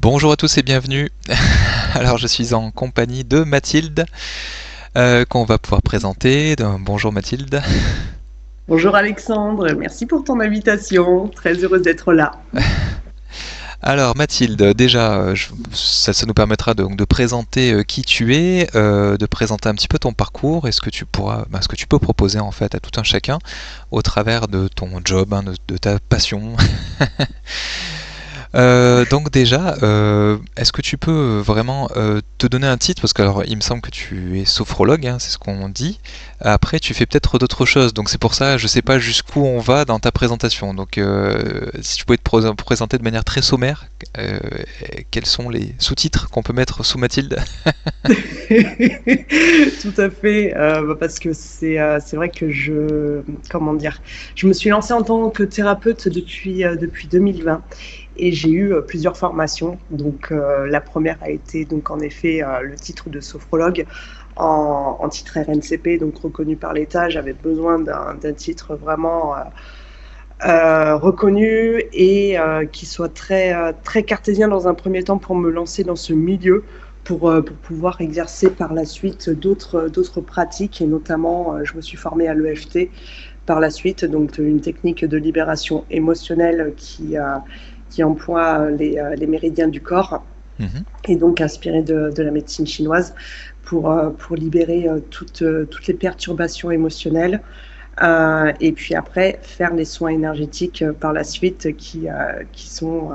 Bonjour à tous et bienvenue. Alors je suis en compagnie de Mathilde qu'on va pouvoir présenter. Bonjour Mathilde. Bonjour Alexandre, merci pour ton invitation, très heureuse d'être là. Alors Mathilde, déjà ça nous permettra donc de présenter qui tu es, de présenter un petit peu ton parcours et ce que tu peux proposer en fait à tout un chacun au travers de ton job, hein, de ta passion. Donc déjà, est-ce que tu peux vraiment te donner un titre? Parce que alors, il me semble que tu es sophrologue, hein, c'est ce qu'on dit. Après, tu fais peut-être d'autres choses, donc c'est pour ça, je sais pas jusqu'où on va dans ta présentation. Donc, si tu pouvais présenter de manière très sommaire, euh, quels sont les sous-titres qu'on peut mettre sous Mathilde? Tout à fait, parce que c'est vrai que comment dire, je me suis lancée en tant que thérapeute depuis 2020 et j'ai eu plusieurs formations. Donc la première a été donc en effet le titre de sophrologue en titre RNCP, donc reconnu par l'État. J'avais besoin d'un titre vraiment reconnu et qui soit très cartésien dans un premier temps pour me lancer dans ce milieu, pour pouvoir exercer par la suite d'autres pratiques. Et notamment, je me suis formée à l'EFT par la suite, donc une technique de libération émotionnelle qui emploie les méridiens du corps Mhm. et donc inspirée de la médecine chinoise pour libérer toutes les perturbations émotionnelles. Et puis après, faire les soins énergétiques par la suite qui sont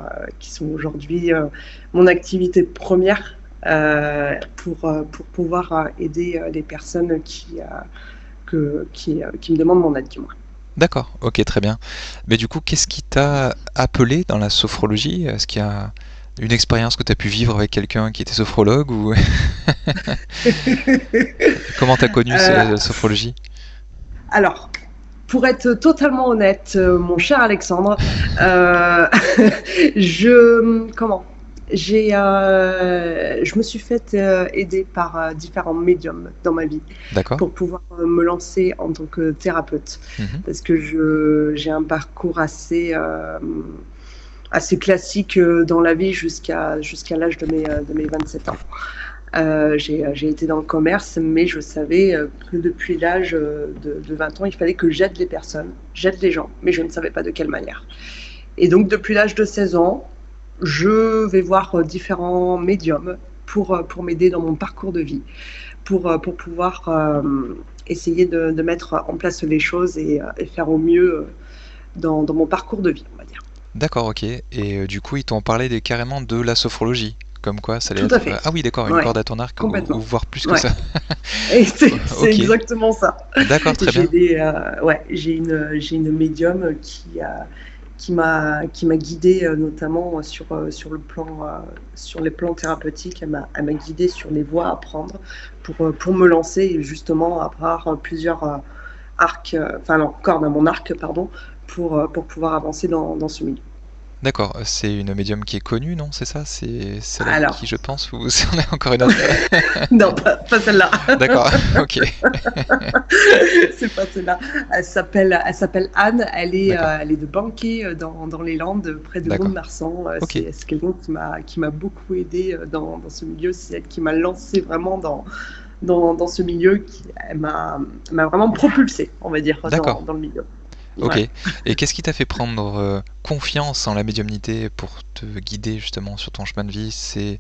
aujourd'hui mon activité première pour pouvoir aider les personnes qui me demandent mon aide, du moins. D'accord, ok, très bien. Mais du coup, qu'est-ce qui t'a appelé dans la sophrologie? Est-ce qu'il y a une expérience que tu as pu vivre avec quelqu'un qui était sophrologue ou comment t'as connu Euh, la sophrologie? alors, pour être totalement honnête, mon cher Alexandre, euh, comment je me suis fait aider par différents médiums dans ma vie D'accord. pour pouvoir me lancer en tant que thérapeute. Mhm. Parce que j'ai un parcours assez classique dans la vie jusqu'à l'âge de mes 27 ans. J'ai été dans le commerce, mais je savais que depuis l'âge de 20 ans, il fallait que j'aide les personnes, j'aide les gens, mais je ne savais pas de quelle manière. Et donc, depuis l'âge de 16 ans, je vais voir différents médiums pour m'aider dans mon parcours de vie, pour pouvoir essayer de mettre en place les choses et faire au mieux dans mon parcours de vie, on va dire. D'accord, ok. Et du coup, ils t'ont parlé carrément de la sophrologie. Comme quoi, ça allait Tout à être. fait. Ah oui, d'accord, une Ouais, corde à ton arc ou complètement. voire plus que Ouais. ça. Et c'est Ok, exactement ça. d'accord, très bien. J'ai une médium qui m'a guidée notamment sur les plans thérapeutiques. Elle m'a guidée sur les voies à prendre pour me lancer et justement avoir plusieurs arcs, enfin non, cordes à mon arc, pardon, pour pouvoir avancer dans ce milieu. D'accord, c'est une médium qui est connue, non? C'est ça? C'est celle à qui Alors, je pense ou c'en est encore une autre? non, pas celle-là. D'accord, ok, C'est pas celle-là. Elle s'appelle Anne. Elle est, d'accord, euh, elle est de Banquet dans les Landes, près de d'accord. Mont-de-Marsan. Ok, C'est quelqu'un qui m'a beaucoup aidé dans ce milieu. C'est elle qui m'a lancé vraiment dans ce milieu. Elle m'a vraiment propulsé, on va dire, d'accord, dans le milieu. ok. Ouais. Et qu'est-ce qui t'a fait prendre confiance en la médiumnité pour te guider justement sur ton chemin de vie? C'est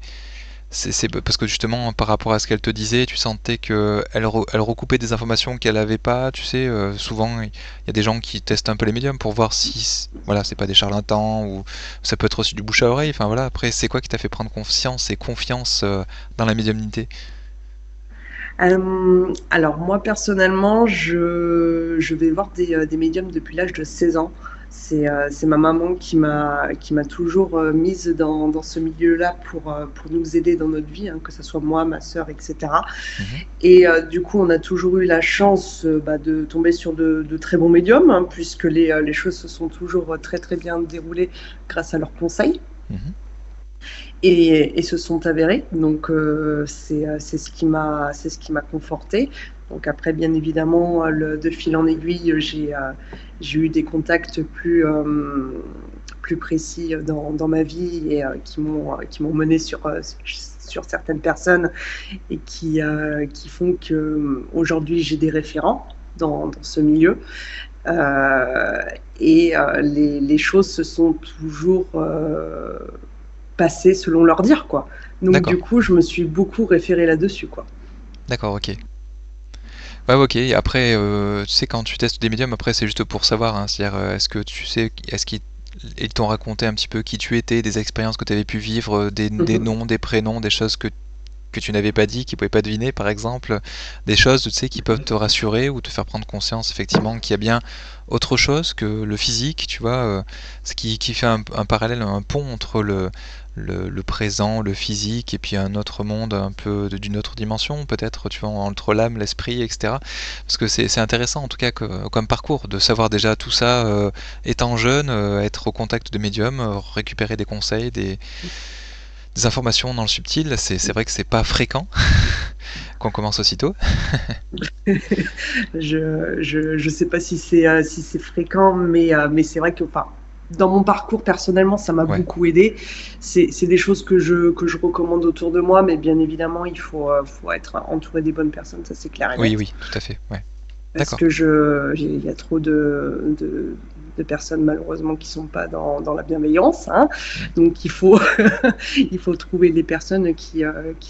parce que justement, par rapport à ce qu'elle te disait, tu sentais elle recoupait des informations qu'elle avait pas. Tu sais, souvent, il y a des gens qui testent un peu les médiums pour voir si, voilà, c'est pas des charlatans ou ça peut être aussi du bouche à oreille. Enfin voilà. Après, c'est quoi qui t'a fait prendre conscience et confiance dans la médiumnité? Alors moi personnellement, je vais voir des médiums depuis l'âge de 16 ans. C'est ma maman qui m'a toujours mise dans ce milieu-là pour nous aider dans notre vie, hein, que ce soit moi, ma sœur, etc. Mhm. Et du coup, on a toujours eu la chance de tomber sur de très bons médiums, hein, puisque les choses se sont toujours très très bien déroulées grâce à leurs conseils Mhm. et se sont avérés. Donc c'est ce qui m'a confortée. Donc après, bien évidemment, de fil en aiguille, j'ai eu des contacts plus précis dans ma vie et qui m'ont mené sur certaines personnes et qui font qu'aujourd'hui j'ai des référents dans ce milieu. Les choses se sont toujours passées selon leur dire, quoi. Donc D'accord. du coup, je me suis beaucoup référée là-dessus, quoi. D'accord, ok. Ouais, ok. Et après, tu sais, quand tu testes des médiums, après, c'est juste pour savoir, hein, c'est-à-dire, est-ce que tu sais, est-ce qu'ils t'ont raconté un petit peu qui tu étais, des expériences que tu avais pu vivre, des Mhm. noms, des prénoms, des choses que tu n'avais pas dit, qu'ils ne pouvaient pas deviner, par exemple, des choses, tu sais, qui peuvent te rassurer ou te faire prendre conscience, effectivement, qu'il y a bien autre chose que le physique, tu vois, ce qui fait un parallèle, un pont entre le présent, le physique, et puis un autre monde un peu d'une autre dimension, peut-être, tu vois, entre l'âme, l'esprit, etc. Parce que c'est intéressant, en tout cas, comme parcours, de savoir déjà tout ça, étant jeune, être au contact de médiums, récupérer des conseils, des informations dans le subtil, c'est vrai que c'est pas fréquent qu'on commence aussitôt. Je sais pas si c'est fréquent, mais c'est vrai que, enfin, dans mon parcours personnellement, ça m'a Ouais. beaucoup aidé. C'est des choses que je recommande autour de moi, mais bien évidemment, faut être entouré des bonnes personnes, ça c'est clair et Oui, net. oui, tout à fait. Ouais. Parce D'accord. que il y a trop de personnes malheureusement qui sont pas dans la bienveillance, hein. Donc il faut trouver des personnes qui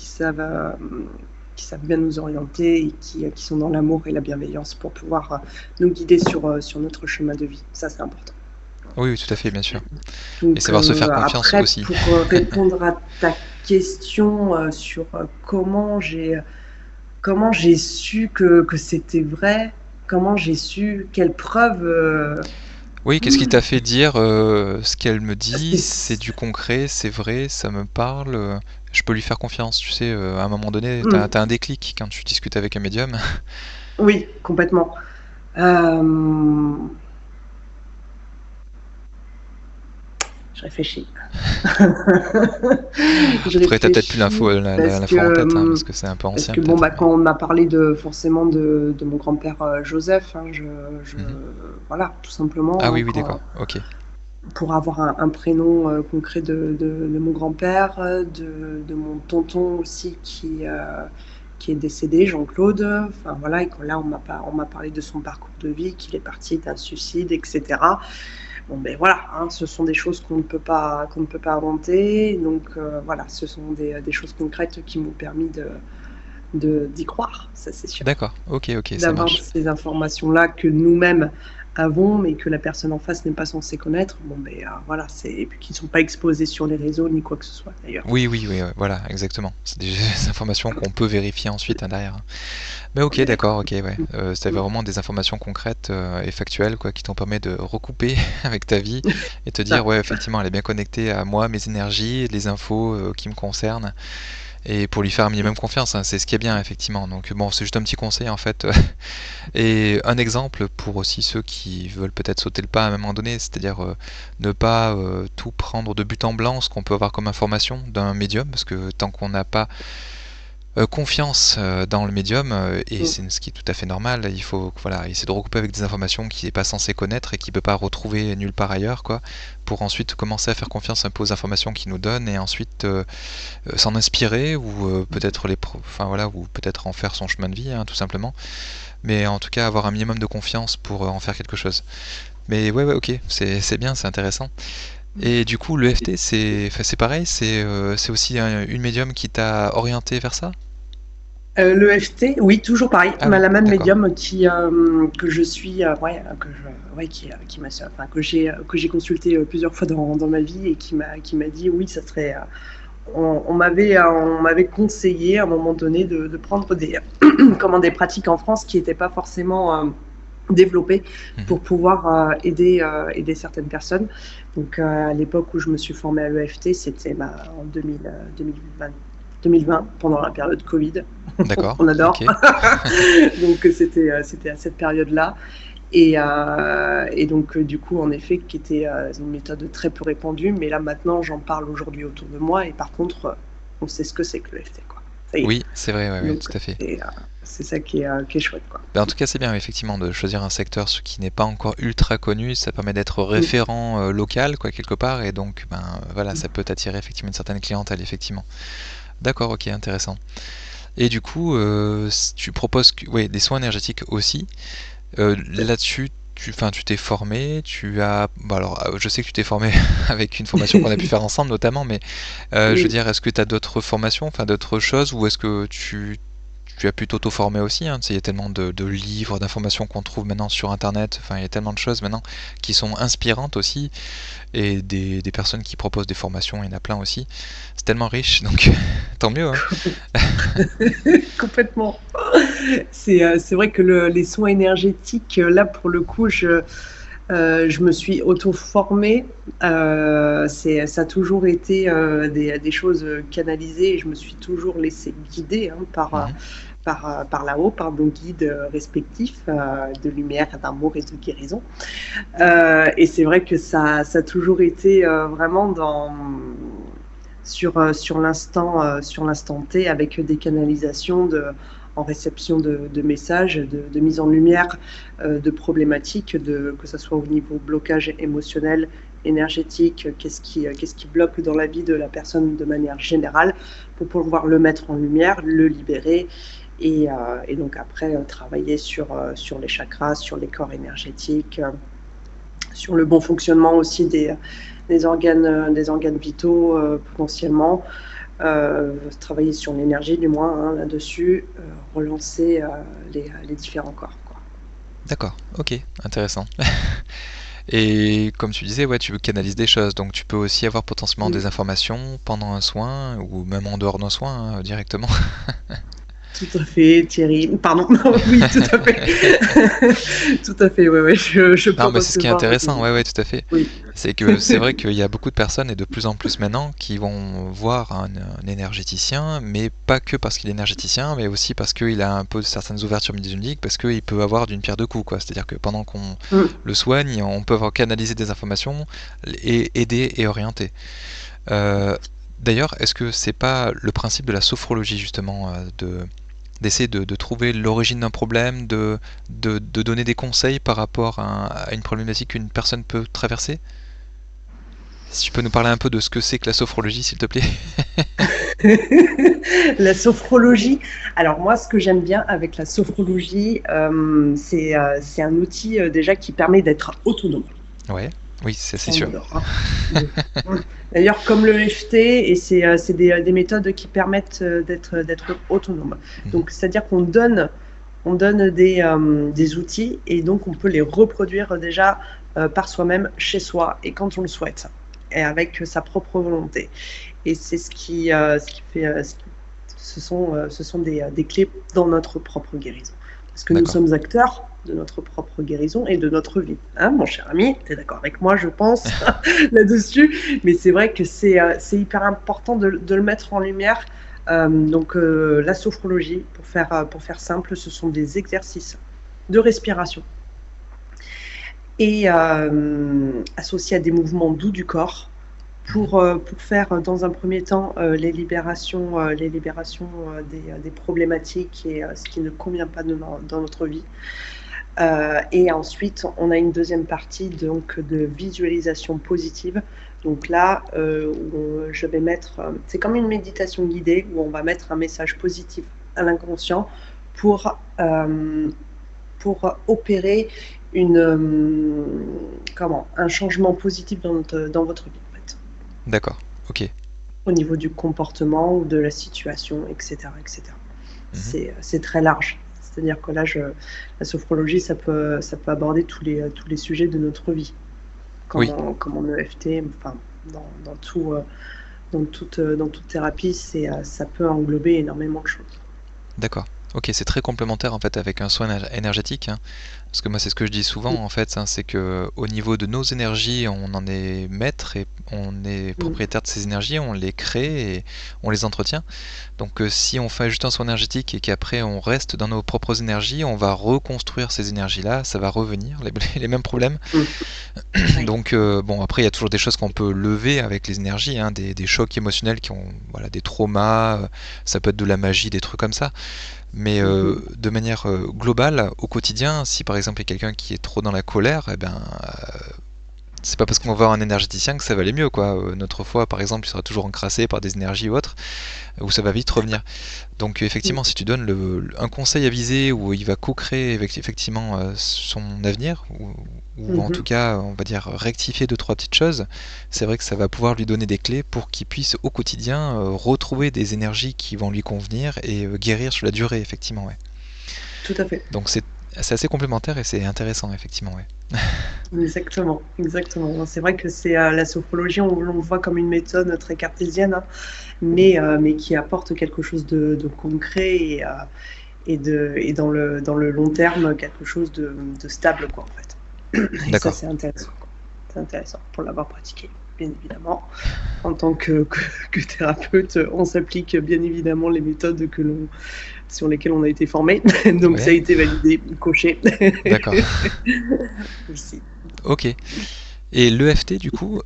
savent bien nous orienter et qui sont dans l'amour et la bienveillance pour pouvoir nous guider sur notre chemin de vie. Ça, c'est important. Oui, oui, tout à fait, bien sûr. Et Donc savoir se faire confiance après, aussi. pour répondre à ta question sur comment j'ai su que c'était vrai, comment j'ai su, quelle preuve. Oui, qu'est-ce qui t'a fait dire ce qu'elle me dit, c'est C'est- du concret, c'est vrai, ça me parle, je peux lui faire confiance, tu sais, à un moment donné, Hmm. t'as un déclic quand tu discutes avec un médium. Oui, complètement. Euh, je réfléchis. Je Après, t'as peut-être plus réfléchis l'info en tête, hein, parce que c'est un peu parce ancien que bon, peut-être, bah, mais... quand on m'a parlé forcément de mon grand-père Joseph, hein, Mhm. voilà, tout Ah simplement, oui, hein, oui, d'accord, ok. pour avoir un prénom concret de mon grand-père, de mon tonton aussi qui est décédé, Jean-Claude. Enfin voilà, et là on m'a parlé de son parcours de vie, qu'il est parti d'un suicide, etc. Bon ben voilà, hein, ce sont des choses qu'on ne peut pas inventer. Donc voilà, ce sont des choses concrètes qui m'ont permis d'y croire, ça c'est sûr. D'accord, ok, ok, ça D'avoir marche. ces informations-là que nous-mêmes avons, mais que la personne en face n'est pas censée connaître. Bon ben voilà, et puis qui ne sont pas exposés sur les réseaux ni quoi que ce soit d'ailleurs. Oui, oui, oui, ouais, voilà, exactement. C'est des informations qu'on peut vérifier ensuite, hein, derrière. Mais ok, On est d'accord. d'accord, ok, ouais. C'était vraiment des informations concrètes et factuelles, quoi, qui t'ont permis de recouper avec ta vie et te dire, Ça. ouais, effectivement, elle est bien connectée à moi, mes énergies, les infos qui me concernent, et pour lui faire un minimum confiance, hein, c'est ce qui est bien, effectivement. Donc bon, c'est juste un petit conseil, en fait. Et un exemple pour aussi ceux qui veulent peut-être sauter le pas à un moment donné, c'est-à-dire ne pas tout prendre de but en blanc, ce qu'on peut avoir comme information d'un médium, parce que tant qu'on n'a pas confiance dans le médium, et Mm. c'est ce qui est tout à fait normal, il faut voilà, essayer de recouper avec des informations qu'il n'est pas censé connaître et qu'il ne peut pas retrouver nulle part ailleurs, quoi, pour ensuite commencer à faire confiance un peu aux informations qu'il nous donne et ensuite s'en inspirer ou peut-être enfin voilà, ou peut-être en faire son chemin de vie, hein, tout simplement. Mais en tout cas avoir un minimum de confiance pour en faire quelque chose. Mais ouais, ouais, ok, c'est bien, c'est intéressant. Et du coup, l'EFT, c'est pareil, c'est aussi une médium qui t'a orienté vers ça? L'EFT, oui, toujours pareil. Ah oui, La même d'accord. médium que je suis, ouais, qui m'a, enfin, que j'ai consulté plusieurs fois dans ma vie et qui m'a dit oui, ça serait. On m'avait conseillé à un moment donné de prendre des pratiques en France qui n'étaient pas forcément développées Mhm. pour pouvoir aider certaines personnes. Donc à l'époque où je me suis formée à l'EFT, c'était en 2020, pendant la période Covid. D'accord, On adore. ok. Donc c'était à cette période-là. Et donc, du coup, en effet, qui était une méthode très peu répandue. Mais là, maintenant, j'en parle aujourd'hui autour de moi. Et par contre, on sait ce que c'est que le FT, quoi. y est. Oui, c'est vrai, ouais, ouais, Donc tout à fait. c'est ça qui est chouette, quoi. En tout cas, c'est bien effectivement de choisir un secteur qui n'est pas encore ultra connu. Ça permet d'être Mm. référent local, quoi, quelque part, et donc, ben voilà, Mm. ça peut t'attirer effectivement une certaine clientèle, effectivement. D'accord, ok, intéressant. Et du coup, tu proposes ouais, des soins énergétiques aussi. Là-dessus, tu t'es formé, tu as. Bon, alors, je sais que tu t'es formé avec une formation qu'on a pu faire ensemble, notamment, mais je veux Oui. dire, est-ce que tu as d'autres formations, enfin d'autres choses, ou est-ce que tu as pu t'auto-former aussi, hein, tu sais, il y a tellement de livres, d'informations qu'on trouve maintenant sur Internet, enfin, il y a tellement de choses maintenant qui sont inspirantes aussi, et des personnes qui proposent des formations, il y en a plein aussi. C'est tellement riche, donc tant mieux, hein. Complètement. C'est vrai que les soins énergétiques, là, pour le coup, je me suis auto-formée. Ça a toujours été des choses canalisées et je me suis toujours laissée guider, hein, Mhm. par là-haut, par nos guides respectifs de lumière, d'amour et de guérison. Et c'est vrai que ça a toujours été vraiment sur l'instant T, avec des canalisations en réception de messages, de mise en lumière de problématiques, que ce soit au niveau blocage émotionnel, énergétique, qu'est-ce qui bloque dans la vie de la personne de manière générale, pour pouvoir le mettre en lumière, le libérer, et donc après travailler sur les chakras, sur les corps énergétiques, sur le bon fonctionnement aussi des organes vitaux potentiellement, travailler sur l'énergie du moins, hein, là-dessus, relancer les différents corps, quoi. D'accord, ok, intéressant. Et comme tu disais, ouais, tu canalises des choses, donc tu peux aussi avoir potentiellement Mm. des informations pendant un soin, ou même en dehors d'un soin, hein, directement. Tout à fait, Thierry. Pardon, oui, tout à fait. Tout à fait, ouais, ouais, je peux Non, mais c'est ce qui est recevoir intéressant, ouais, ouais, tout à fait. Oui. C'est que c'est vrai qu'il y a beaucoup de personnes, et de plus en plus maintenant, qui vont voir un énergéticien, mais pas que parce qu'il est énergéticien, mais aussi parce qu'il a un peu certaines ouvertures médiumniques, parce qu'il peut avoir d'une pierre deux coups, quoi. C'est-à-dire que pendant qu'on Mm. le soigne, on peut avoir canalisé des informations, et aider et orienter. Euh, D'ailleurs, est-ce que c'est pas le principe de la sophrologie, justement, d'essayer de trouver l'origine d'un problème, de donner des conseils par rapport à une problématique qu'une personne peut traverser? Si tu peux nous parler un peu de ce que c'est que la sophrologie, s'il te plaît. La sophrologie. Alors moi, ce que j'aime bien avec la sophrologie, c'est un outil déjà qui permet d'être autonome. Ouais, oui, c'est On sûr. adore, hein. D'ailleurs, comme le FT, et c'est des méthodes qui permettent d'être autonome. Mhm. Donc, c'est-à-dire qu'on donne des outils, et donc on peut les reproduire déjà par soi-même, chez soi, et quand on le souhaite, et avec sa propre volonté. Et c'est ce qui fait, ce sont des clés dans notre propre guérison. Parce que nous D'accord. sommes acteurs de notre propre guérison et de notre vie. Hein, mon cher ami, tu es d'accord avec moi, je pense, là-dessus. Mais c'est vrai que c'est hyper important de le mettre en lumière. Donc, la sophrologie, pour faire simple, ce sont des exercices de respiration, et associés à des mouvements doux du corps, Mhm. pour faire dans un premier temps les libérations des problématiques et ce qui ne convient pas dans notre vie. Et ensuite, on a une deuxième partie donc de visualisation positive. Donc là, je vais mettre, c'est comme une méditation guidée où on va mettre un message positif à l'inconscient pour, opérer un changement positif dans votre vie, en fait, D'accord. Ok. au niveau du comportement ou de la situation, etc., etc. Mhm. C'est très large. C'est-à-dire que là, la sophrologie, ça peut aborder tous les sujets de notre vie, comme Oui. en EFT, enfin, dans toute thérapie, ça peut englober énormément de choses. D'accord. Ok, c'est très complémentaire en fait avec un soin énergétique, hein. Parce que moi c'est ce que je dis souvent Mm. en fait, hein, c'est que au niveau de nos énergies, on en est maître et on est Mm. propriétaire de ces énergies, on les crée et on les entretient. Donc si on fait juste un soin énergétique et qu'après on reste dans nos propres énergies, on va reconstruire ces énergies-là, ça va revenir, les mêmes problèmes. Mm. Oui. Donc bon, après il y a toujours des choses qu'on peut lever avec les énergies, hein, des chocs émotionnels qui ont voilà des traumas, ça peut être de la magie, des trucs comme ça. Mais Mhm. de manière globale, au quotidien, si par exemple il y a quelqu'un qui est trop dans la colère, eh ben c'est pas parce qu'on va voir un énergéticien que ça va aller mieux, quoi. Notre foi, par exemple, il sera toujours encrassé par des énergies ou autres, où ça va vite revenir. Donc effectivement, si tu donnes un conseil avisé où il va co-créer effectivement son avenir, ou en tout Mhm. cas, on va dire rectifier deux trois petites choses, c'est vrai que ça va pouvoir lui donner des clés pour qu'il puisse au quotidien retrouver des énergies qui vont lui convenir et guérir sur la durée, effectivement, ouais. Tout à fait. Donc c'est assez complémentaire et c'est intéressant, effectivement, ouais. Exactement, exactement. C'est vrai que c'est la sophrologie, on le voit comme une méthode très cartésienne, hein, mais qui apporte quelque chose de concret et dans le long terme, quelque chose de stable, quoi, en fait. Et ça, D'accord. c'est intéressant, quoi. C'est intéressant pour l'avoir pratiqué, bien évidemment. En tant que thérapeute, on s'applique bien évidemment les méthodes sur lesquelles on a été formé. Donc ça a Ouais, été validé, coché. d'accord. Aussi. Ok. Et l'EFT, du coup,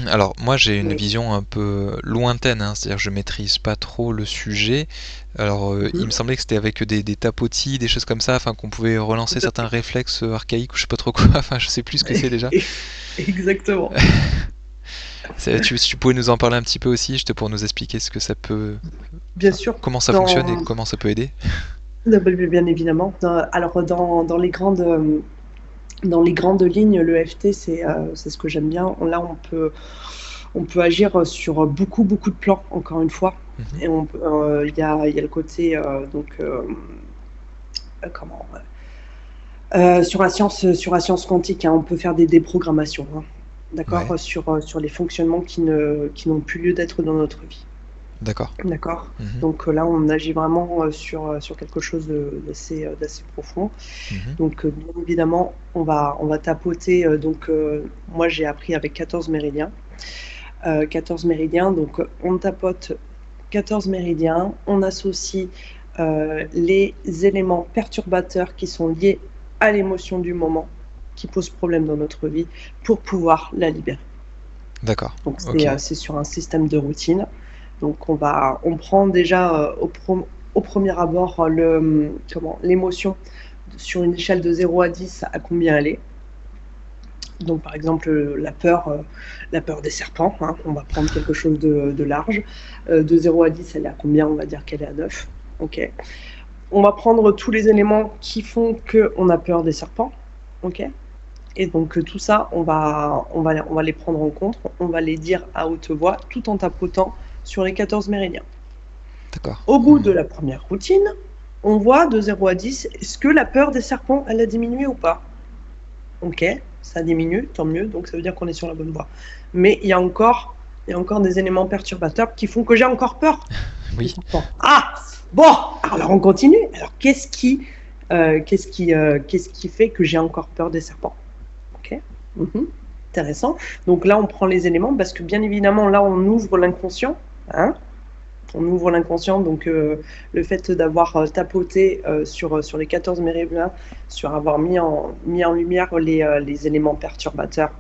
alors moi j'ai une Oui. vision un peu lointaine, hein, c'est-à-dire que je maîtrise pas trop le sujet. Alors il me Mhm. semblait que c'était avec des tapotis, des choses comme ça, enfin qu'on pouvait Tout relancer à certains fait. réflexes archaïques ou je sais pas trop quoi, enfin je sais plus ce que c'est déjà. Exactement. Si tu pouvais nous en parler un petit peu aussi, juste pour nous expliquer ce que ça peut, Bien enfin sûr, comment ça fonctionne et dans, comment ça peut aider. bien évidemment. Alors dans les grandes lignes, l'EFT, c'est ce que j'aime bien. Là, on peut agir sur beaucoup, beaucoup de plans, encore une fois. Mhm. Et il y a le côté, comment, sur la science quantique, hein, on peut faire des déprogrammations, hein, Ouais, d'accord, sur les fonctionnements qui n'ont plus lieu d'être dans notre vie. d'accord. D'accord. Mhm. Donc là, on agit vraiment sur quelque chose d'assez profond. Mhm. Donc, bien évidemment, on va tapoter. Moi, j'ai appris avec 14 méridiens. 14 méridiens, donc on tapote 14 méridiens, on associe les éléments perturbateurs qui sont liés à l'émotion du moment, qui pose problème dans notre vie, pour pouvoir la libérer. D'accord. Donc, Ok. c'est sur un système de routine. Donc, on prend déjà au premier abord l'émotion sur une échelle de 0 à 10 à combien elle est. Donc, par exemple, la peur des serpents, hein, on va prendre quelque chose de large. De 0 à 10, elle est à combien? On va dire qu'elle est à 9. Ok. On va prendre tous les éléments qui font qu'on a peur des serpents. Ok. Et donc, tout ça, on va les prendre en compte. On va les dire à haute voix tout en tapotant sur les 14 méridiens. D'accord. Au bout de Mhm. la première routine, on voit de 0 à 10, est-ce que la peur des serpents, elle a diminué ou pas? Ok, ça diminue, tant mieux, donc ça veut dire qu'on est sur la bonne voie. Mais il y a encore des éléments perturbateurs qui font que j'ai encore peur des Oui. serpents. Ah, bon, alors on continue. Alors qu'est-ce qui fait que j'ai encore peur des serpents? Ok, mhm. Intéressant. Donc là, on prend les éléments parce que bien évidemment, là, on ouvre l'inconscient. Hein, on ouvre l'inconscient, donc le fait d'avoir tapoté sur les 14 méridiens, sur avoir mis en lumière les éléments perturbateurs,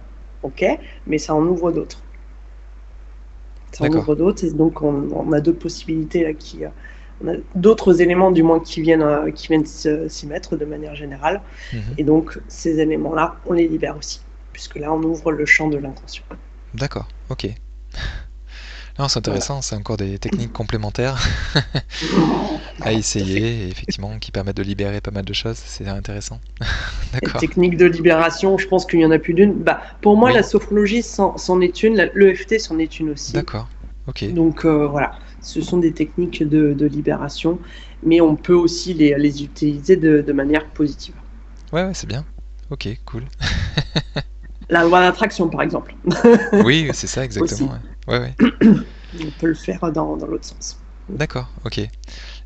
ok, mais ça en ouvre d'autres. Ça en D'accord. ouvre d'autres, et donc on a d'autres possibilités là, on a d'autres éléments du moins qui viennent s'y mettre de manière générale, Mhm. et donc ces éléments-là, on les libère aussi, puisque là on ouvre le champ de l'inconscient. D'accord. Ok. Non, c'est Voilà. intéressant, c'est encore des techniques complémentaires à Tout à fait. essayer, et effectivement, qui permettent de libérer pas mal de choses, c'est intéressant. D'accord. Technique de libération, je pense qu'il y en a plus d'une. Bah, pour moi, la Oui, sophrologie c'en est une, l'EFT c'en est une aussi. d'accord. Ok. Donc voilà, ce sont des techniques de libération, mais on peut aussi les utiliser de manière positive. Ouais, ouais, c'est bien. Ok, cool. La loi d'attraction, par exemple, Oui, c'est ça exactement. aussi. Ouais, ouais, ouais. On peut le faire dans l'autre sens. D'accord, ok.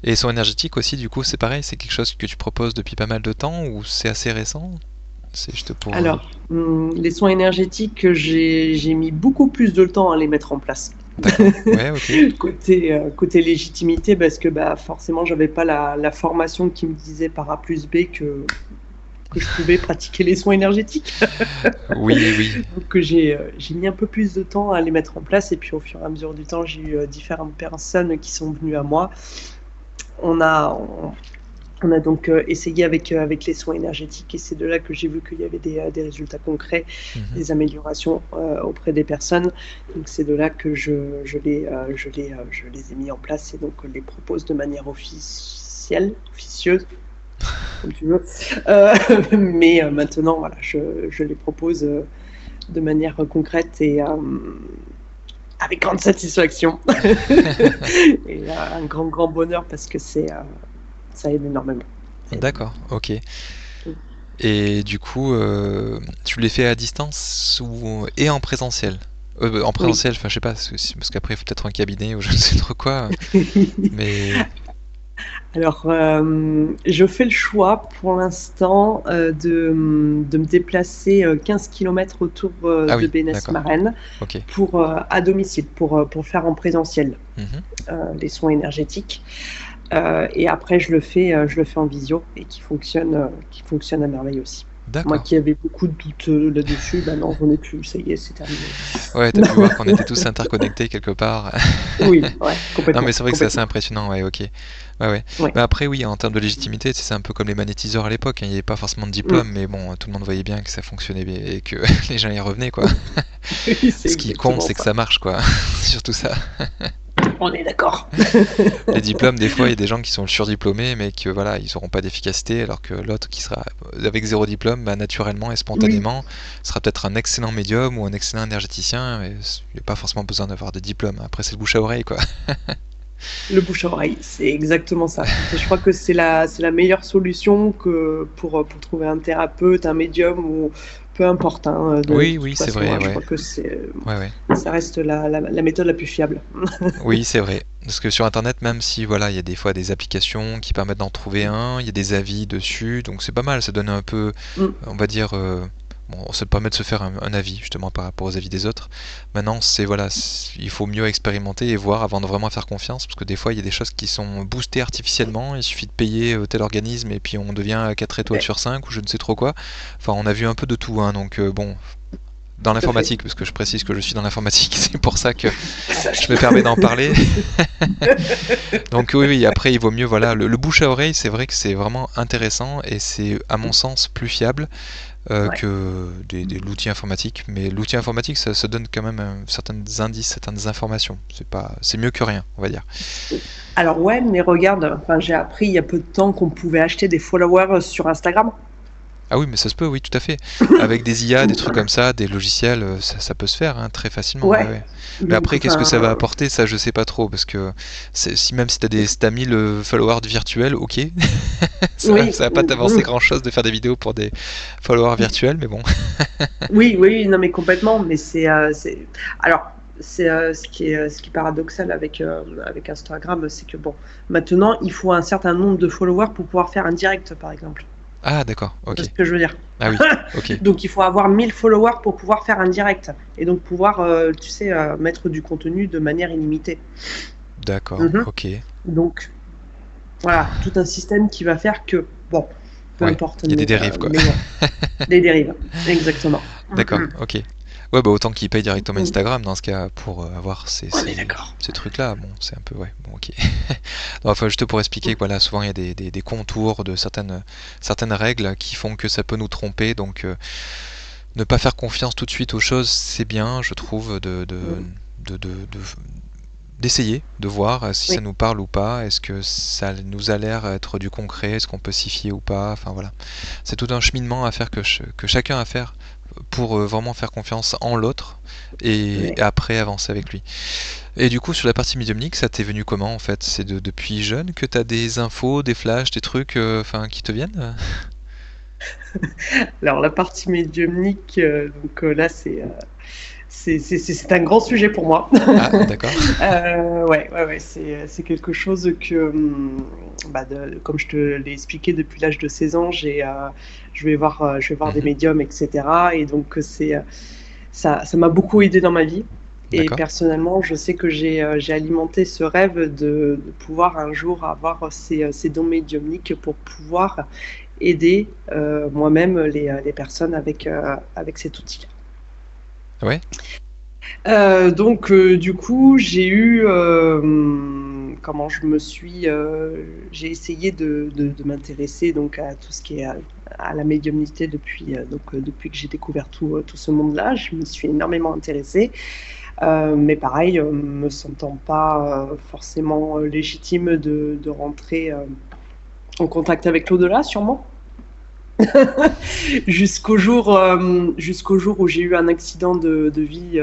Et son énergétique aussi, du coup, c'est pareil, c'est quelque chose que tu proposes depuis pas mal de temps ou c'est assez récent? C'est juste pour... Alors, les soins énergétiques, j'ai mis beaucoup plus de temps à les mettre en place. D'accord. Ouais, ok. Côté légitimité, parce que bah, forcément, j'avais pas la formation qui me disait par A plus B que je pouvais pratiquer les soins énergétiques. Oui, oui. Donc j'ai mis un peu plus de temps à les mettre en place, et puis au fur et à mesure du temps, j'ai eu différentes personnes qui sont venues à moi. On a, on a donc essayé avec les soins énergétiques, et c'est de là que j'ai vu qu'il y avait des résultats concrets, des améliorations auprès des personnes. Donc c'est de là que je les ai mis en place, et donc les propose de manière officieuse, comme tu veux. Mais maintenant, voilà, je les propose de manière concrète et avec grande satisfaction. Et un grand bonheur, parce que ça aide énormément. D'accord, ok. Mm. Et du coup, tu les fais à distance et en présentiel? En Oui. présentiel, enfin je sais pas, parce qu'après il faut peut-être un cabinet ou je ne sais trop quoi. Mais Alors, je fais le choix pour l'instant de me déplacer 15 km autour ah de oui, d'accord. Bénesse-Marennes Ok. à domicile, pour faire en présentiel Mhm. les soins énergétiques. Et après, je le fais en visio, et qui fonctionne à merveille aussi. Moi D'accord. qui avais beaucoup de doutes là-dessus, non, j'en ai plus, ça y est, c'est terminé. Ouais, t'as pu voir qu'on était tous interconnectés quelque part. Oui, ouais, Non, mais complètement, c'est vrai que c'est assez complètement. impressionnant, ouais, ok. Ouais, ouais. Ouais. Bah après, oui, en termes de légitimité, c'est un peu comme les magnétiseurs à l'époque, hein. Il n'y avait pas forcément de Mm. diplôme, mais bon, tout le monde voyait bien que ça fonctionnait bien et que les gens y revenaient, quoi. Oui, c'est Ce qui compte, exactement c'est que ça. ça marche, quoi. Surtout ça. On est d'accord. Les diplômes, des fois, il y a des gens qui sont surdiplômés, mais que voilà, ils n'auront pas d'efficacité, alors que l'autre qui sera avec zéro diplôme, bah, naturellement et Oui, spontanément, sera peut-être un excellent médium ou un excellent énergéticien, et il n'y a pas forcément besoin d'avoir des diplômes. Après, c'est le bouche à oreille, quoi. le bouche à oreille, c'est exactement ça. Je crois que c'est la meilleure solution pour trouver un thérapeute, un médium, ou peu importe, hein, de Oui, toute oui, c'est façon, vrai, hein, je ouais. crois que Ouais, ouais. ça reste la méthode la plus fiable. Oui, c'est vrai. Parce que sur Internet, même si voilà, il y a des fois des applications qui permettent d'en trouver un, il y a des avis dessus, donc c'est pas mal. Ça donne un peu, Mm. on va dire, bon, ça te permet de se faire un avis justement par rapport aux avis des autres. Maintenant, c'est voilà, il faut mieux expérimenter et voir avant de vraiment faire confiance, parce que des fois, il y a des choses qui sont boostées artificiellement. Il suffit de payer tel organisme et puis on devient à 4 étoiles Ouais, sur 5 ou je ne sais trop quoi. Enfin, on a vu un peu de tout, hein, donc bon. Dans tout à fait. l'informatique, parce que je précise que je suis dans l'informatique, c'est pour ça que je me Sache-le. permets d'en parler. Donc oui, oui, après il vaut mieux, voilà, le bouche à oreille, c'est vrai que c'est vraiment intéressant et c'est à mon sens plus fiable Ouais. que l'outil informatique. Mais l'outil informatique, ça donne quand même certains indices, certaines informations. C'est mieux que rien, on va dire. Alors ouais, mais regarde, enfin, j'ai appris il y a peu de temps qu'on pouvait acheter des followers sur Instagram. Ah oui, mais ça se peut, oui, tout à fait. Avec des IA, des trucs comme ça, des logiciels, ça peut se faire hein, très facilement, ouais, Ouais. ouais. Mais Donc, après, qu'est-ce que enfin, ça va apporter, ça je sais pas trop, parce que même si t'as 1000 followers virtuels, ok, oui. ça va pas t'avancer grand-chose de faire des vidéos pour des followers virtuels, mais bon. Oui, oui, non, mais complètement. Mais alors, ce qui est paradoxal avec Instagram, c'est que bon, maintenant, il faut un certain nombre de followers pour pouvoir faire un direct, par exemple. Ah d'accord, Tu ok. vois ce que je veux dire? Ah oui, ok. Donc, il faut avoir 1000 followers pour pouvoir faire un direct, et donc pouvoir, tu sais, mettre du contenu de manière illimitée. D'accord, Mhm. ok. Donc, voilà, tout un système qui va faire que, bon, peu Ouais, importe, il y a des dérives, quoi. mais bon, des dérives, exactement. D'accord, ok. Ouais, bah autant qu'ils payent directement Mhm. Instagram dans ce cas pour avoir On est d'accord. ces trucs-là. Bon, c'est un peu, ouais, bon, ok. Non, enfin, juste pour expliquer que voilà, souvent il y a des contours de certaines règles qui font que ça peut nous tromper. Donc, ne pas faire confiance tout de suite aux choses, c'est bien, je trouve, Mm. de, de, de- d'essayer, de voir si ça Oui, nous parle ou pas. Est-ce que ça nous a l'air être du concret? Est-ce qu'on peut s'y fier ou pas? Enfin voilà. C'est tout un cheminement à faire que chacun a à faire pour vraiment faire confiance en l'autre et oui. après avancer avec lui. Et du coup, sur la partie médiumnique, ça t'est venu comment en fait? C'est depuis jeune que t'as des infos, des flashs, des trucs enfin qui te viennent? Alors, la partie médiumnique, donc là, c'est un grand sujet pour moi. Ah, d'accord. Ouais, ouais, ouais, c'est quelque chose que, comme je te l'ai expliqué, depuis l'âge de 16 ans, je vais voir des Mhm. médiums, etc. Et donc, ça m'a beaucoup aidé dans ma vie. Et D'accord. personnellement, je sais que j'ai alimenté ce rêve de pouvoir un jour avoir ces dons médiumniques pour pouvoir aider moi-même les personnes avec cet outil. Ouais. Donc, du coup, j'ai eu, j'ai essayé de m'intéresser donc à tout ce qui est à la médiumnité depuis que j'ai découvert tout ce monde-là. Je me suis énormément intéressée, mais pareil, me sentant pas forcément légitime de rentrer en contact avec l'au-delà, sûrement. jusqu'au jour où j'ai eu un accident de vie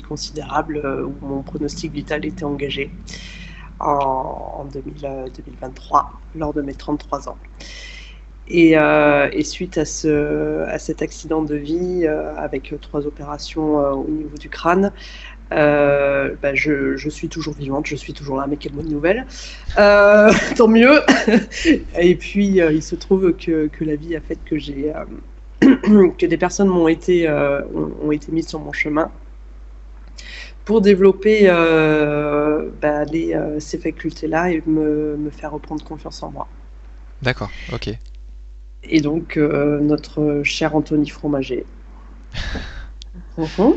considérable, où mon pronostic vital était engagé en 2023, lors de mes 33 ans. Et suite à cet accident de vie, avec 3 opérations au niveau du crâne, je suis toujours vivante, je suis toujours là, mais quelle bonne nouvelle. Tant mieux. Et puis, il se trouve que la vie a fait que que des personnes ont été mises sur mon chemin pour développer ces facultés-là et me faire reprendre confiance en moi. D'accord, ok. Et donc, notre cher Anthony Fromager. D'accord,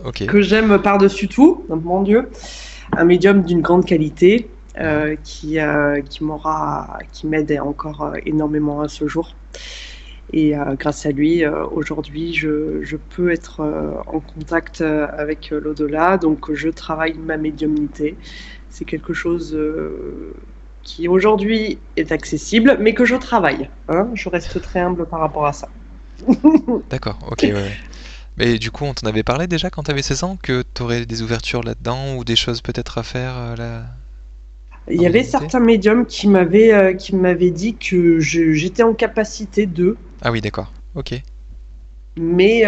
ok. Que j'aime par-dessus tout, mon Dieu. Un médium d'une grande qualité qui m'aide encore énormément à ce jour. Et grâce à lui, aujourd'hui, je peux être en contact avec l'au-delà. Donc, je travaille ma médiumnité. C'est quelque chose qui aujourd'hui est accessible, mais que je travaille. Je reste très humble par rapport à ça. D'accord, ok, ouais. Mais du coup, on t'en avait parlé déjà quand t'avais 16 ans, que t'aurais des ouvertures là-dedans ou des choses peut-être à faire là. Il y avait certains médiums qui m'avaient dit que j'étais en capacité de. Ah oui, d'accord, ok. Mais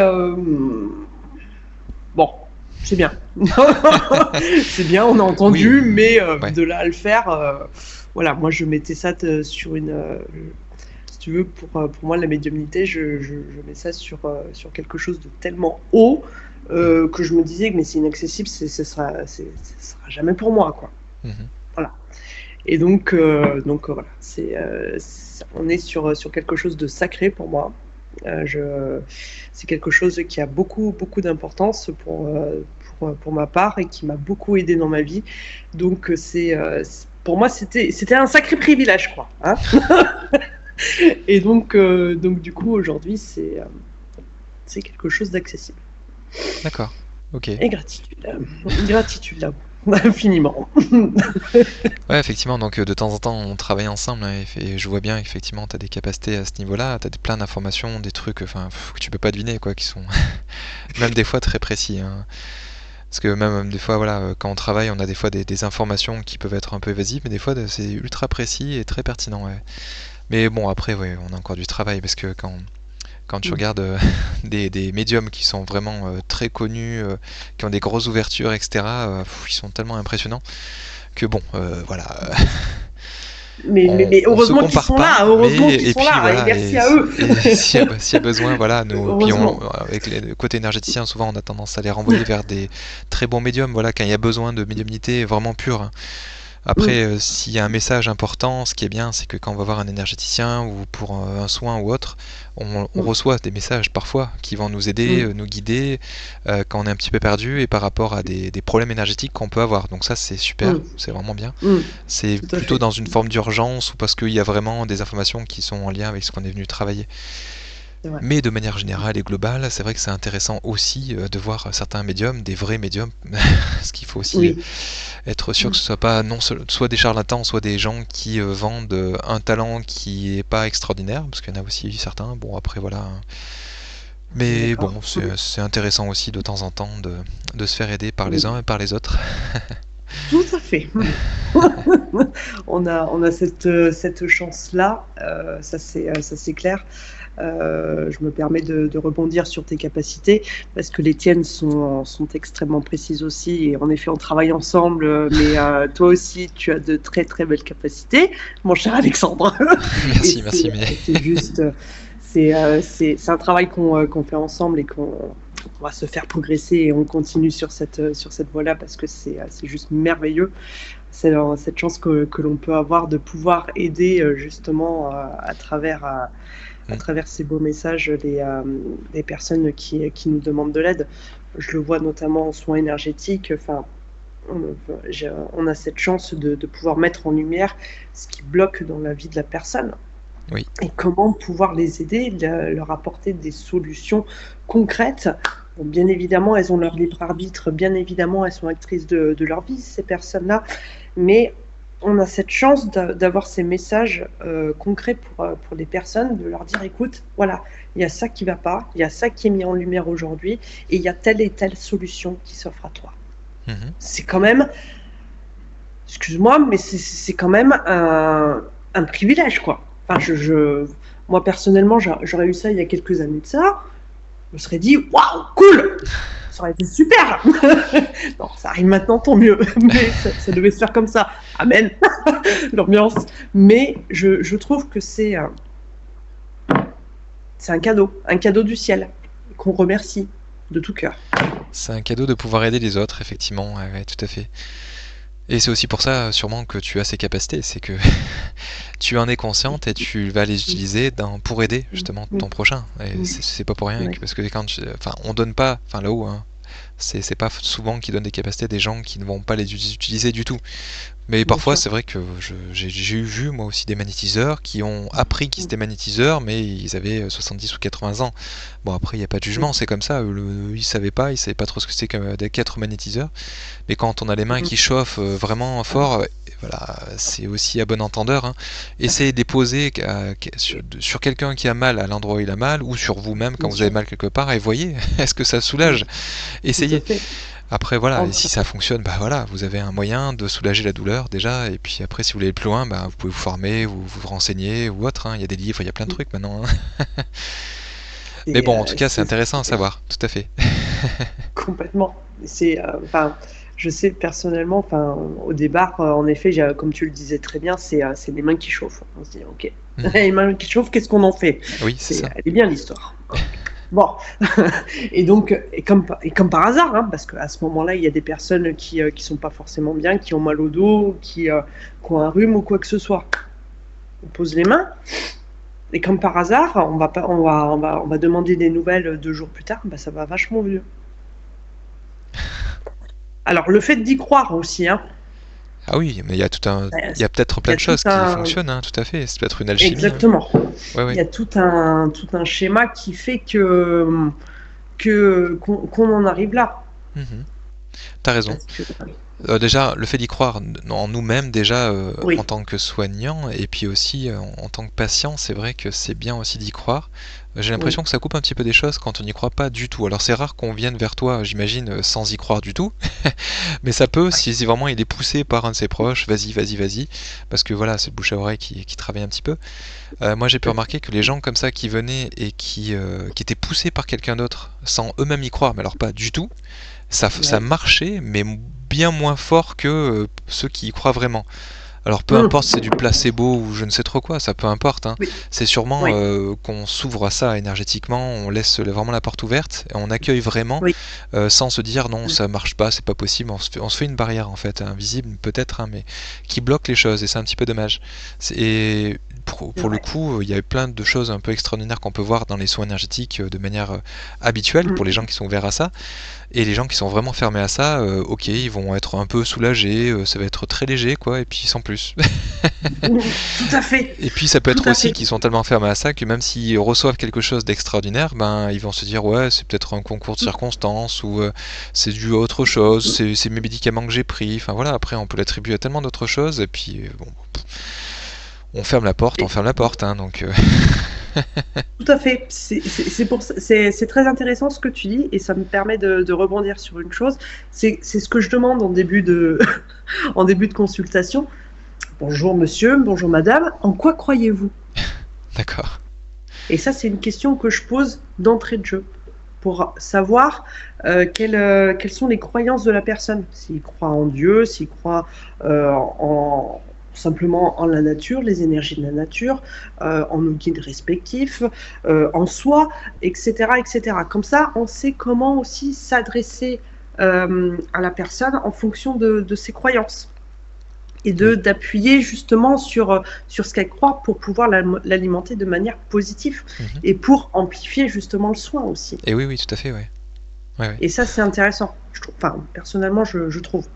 bon, c'est bien. C'est bien, on a entendu, oui. Mais ouais. De là à le faire, voilà, moi je mettais ça sur une. Si tu veux, pour moi, la médiumnité, je mets ça sur quelque chose de tellement haut que je me disais que mais c'est inaccessible, ce sera jamais pour moi, quoi. Voilà. Et donc voilà, on est sur quelque chose de sacré pour moi. C'est quelque chose qui a beaucoup d'importance pour ma part et qui m'a beaucoup aidé dans ma vie. Donc pour moi c'était un sacré privilège, quoi. Hein. Et donc du coup aujourd'hui c'est quelque chose d'accessible. D'accord. Ok. Et gratitude là. Infiniment. Ouais, effectivement, donc de temps en temps on travaille ensemble et je vois bien effectivement tu as des capacités à ce niveau-là, tu as plein d'informations, des trucs que tu peux pas deviner, quoi, qui sont même des fois très précis. Hein. Parce que même des fois, voilà, quand on travaille, on a des fois des informations qui peuvent être un peu évasives, mais des fois c'est ultra précis et très pertinent. Ouais. Mais bon, après, ouais, on a encore du travail parce que quand tu regardes des médiums qui sont vraiment très connus, qui ont des grosses ouvertures, etc., ils sont tellement impressionnants que bon, voilà. Mais heureusement qu'ils sont là, et merci à eux. Et s'il y a besoin, voilà, puis avec le côté énergéticien, souvent on a tendance à les renvoyer vers des très bons médiums, voilà, quand il y a besoin de médiumnité vraiment pure. Hein. Après, s'il y a un message important, ce qui est bien, c'est que quand on va voir un énergéticien ou pour un soin ou autre, on reçoit des messages parfois qui vont nous aider, nous guider quand on est un petit peu perdu et par rapport à des problèmes énergétiques qu'on peut avoir. Donc ça, c'est super, c'est vraiment bien. C'est plutôt dans une forme d'urgence ou parce qu'il y a vraiment des informations qui sont en lien avec ce qu'on est venu travailler. Mais de manière générale et globale, c'est vrai que c'est intéressant aussi de voir certains médiums, des vrais médiums, parce qu'il faut aussi être sûr que ce soit pas soit des charlatans, soit des gens qui vendent un talent qui est pas extraordinaire, parce qu'il y en a aussi certains. Bon, après voilà. Mais bon, c'est intéressant aussi de temps en temps de se faire aider par les uns et par les autres. Tout à fait. on a cette chance-là, ça c'est clair. Je me permets de rebondir sur tes capacités parce que les tiennes sont extrêmement précises aussi, et en effet on travaille ensemble, mais toi aussi tu as de très très belles capacités, mon cher Alexandre. Merci. C'est juste c'est un travail qu'on fait ensemble et on va se faire progresser et on continue sur cette voie-là parce que c'est juste merveilleux. C'est cette chance que l'on peut avoir de pouvoir aider justement à Mm. travers ces beaux messages les personnes qui nous demandent de l'aide. Je le vois notamment en soins énergétiques. Enfin, on a cette chance de pouvoir mettre en lumière ce qui bloque dans la vie de la personne Oui. et comment pouvoir les aider, leur apporter des solutions concrètes. Bon, bien évidemment, elles ont leur libre arbitre, bien évidemment, elles sont actrices de leur vie, ces personnes-là, mais on a cette chance d'avoir ces messages concrets pour les personnes, de leur dire, écoute, voilà, il y a ça qui ne va pas, il y a ça qui est mis en lumière aujourd'hui, et il y a telle et telle solution qui s'offre à toi. Mhm. C'est quand même, excuse-moi, mais c'est quand même un privilège, quoi. Enfin, moi, personnellement, j'aurais eu ça il y a quelques années de ça. Je me serais dit, waouh, cool! Ça aurait été super! Non, ça arrive maintenant, tant mieux. Mais ça devait se faire comme ça. Amen! L'ambiance. Mais je trouve que c'est un cadeau du ciel, qu'on remercie de tout cœur. C'est un cadeau de pouvoir aider les autres, effectivement, ouais, tout à fait. Et c'est aussi pour ça, sûrement, que tu as ces capacités, c'est que tu en es consciente et tu vas les utiliser pour aider, justement, ton prochain. Et c'est pas pour rien, Ouais. parce que enfin, on donne pas, enfin là-haut, hein, c'est pas souvent qu'ils donnent des capacités à des gens qui ne vont pas les utiliser du tout. Mais Bien parfois, sûr. c'est vrai que j'ai vu moi aussi des magnétiseurs qui ont appris qu'ils étaient magnétiseurs, mais ils avaient 70 ou 80 ans. Bon, après, il n'y a pas de jugement, c'est comme ça. Ils savaient pas trop ce que c'était qu'être magnétiseur. Mais quand on a les mains qui chauffent vraiment fort, voilà, c'est aussi à bon entendeur. Hein. Essayez de les poser sur quelqu'un qui a mal à l'endroit où il a mal, ou sur vous-même quand Bien vous avez sûr. mal quelque part, et voyez, est-ce que ça soulage? Tout à Essayez. fait. Après voilà, et Entre- si ça fonctionne, bah voilà, vous avez un moyen de soulager la douleur déjà, et puis après si vous voulez aller plus loin, bah vous pouvez vous former, vous renseigner ou autre, hein. Il y a des livres, il y a plein de trucs maintenant. Hein. Mais bon, en tout cas, c'est intéressant à savoir, tout à fait. Complètement. Enfin, je sais personnellement, enfin, au départ, en effet, comme tu le disais très bien, c'est les mains qui chauffent. On se dit, ok, les mains qui chauffent, qu'est-ce qu'on en fait? Oui, c'est ça. Elle est bien l'histoire. Bon, et donc, et comme par hasard, hein, parce qu'à ce moment-là, il y a des personnes qui sont pas forcément bien, qui ont mal au dos, qui ont un rhume ou quoi que ce soit. On pose les mains. Et comme par hasard, on va demander des nouvelles 2 jours plus tard, bah, ça va vachement mieux. Alors, le fait d'y croire aussi, hein. Ah oui, mais il y a il y a peut-être Il y plein a de tout choses qui fonctionnent, hein, tout à fait. C'est peut-être une alchimie. Exactement. Hein. Ouais, Il ouais. y a tout un schéma qui fait qu'on en arrive là. T'as raison. Parce que, Déjà, le fait d'y croire en nous-mêmes, déjà oui, en tant que soignant, et puis aussi en tant que patient, c'est vrai que c'est bien aussi d'y croire. J'ai l'impression oui, que ça coupe un petit peu des choses quand on n'y croit pas du tout. Alors c'est rare qu'on vienne vers toi, j'imagine, sans y croire du tout. Mais ça peut, si vraiment il est poussé par un de ses proches, vas-y, vas-y, vas-y. Parce que voilà, c'est le bouche à oreille qui travaille un petit peu. Moi j'ai pu remarquer que les gens comme ça qui venaient et qui étaient poussés par quelqu'un d'autre, sans eux-mêmes y croire, mais alors pas du tout, ça ouais. marchait, mais bien moins fort que ceux qui y croient vraiment. Alors peu importe si c'est du placebo ou je ne sais trop quoi, ça peu importe. Hein. Oui, C'est sûrement oui, qu'on s'ouvre à ça énergétiquement, on laisse vraiment la porte ouverte et on accueille vraiment oui. sans se dire non ça marche pas, c'est pas possible. On se fait une barrière en fait, invisible peut-être, hein, mais qui bloque les choses et c'est un petit peu dommage. Et C'est pour le vrai. coup, il y a eu plein de choses un peu extraordinaires qu'on peut voir dans les soins énergétiques de manière habituelle pour les gens qui sont ouverts à ça. Et les gens qui sont vraiment fermés à ça, ok, ils vont être un peu soulagés, ça va être très léger, quoi, et puis sans plus. Tout à fait. Et puis ça peut Tout être à aussi fait. qu'ils sont tellement fermés à ça que même s'ils reçoivent quelque chose d'extraordinaire, ben ils vont se dire ouais, c'est peut-être un concours de circonstances ou c'est dû à autre chose, c'est mes médicaments que j'ai pris. Enfin voilà, après on peut l'attribuer à tellement d'autres choses et puis bon, on ferme la porte, hein, donc. Tout à fait. C'est très intéressant ce que tu dis et ça me permet de rebondir sur une chose. C'est ce que je demande en début en début de consultation. Bonjour monsieur, bonjour madame, en quoi croyez-vous? D'accord. Et ça, c'est une question que je pose d'entrée de jeu pour savoir quelles sont les croyances de la personne. S'il croit en Dieu, s'il croit en simplement en la nature, les énergies de la nature, en nos guides respectifs, en soi, etc., etc. Comme ça, on sait comment aussi s'adresser à la personne en fonction de ses croyances et Oui. d'appuyer justement sur ce qu'elle croit pour pouvoir l'alimenter de manière positive Mhm. et pour amplifier justement le soin aussi. Et oui, oui, tout à fait, ouais. Ouais, ouais. Et ça, c'est intéressant, je trouve. Enfin, personnellement, je trouve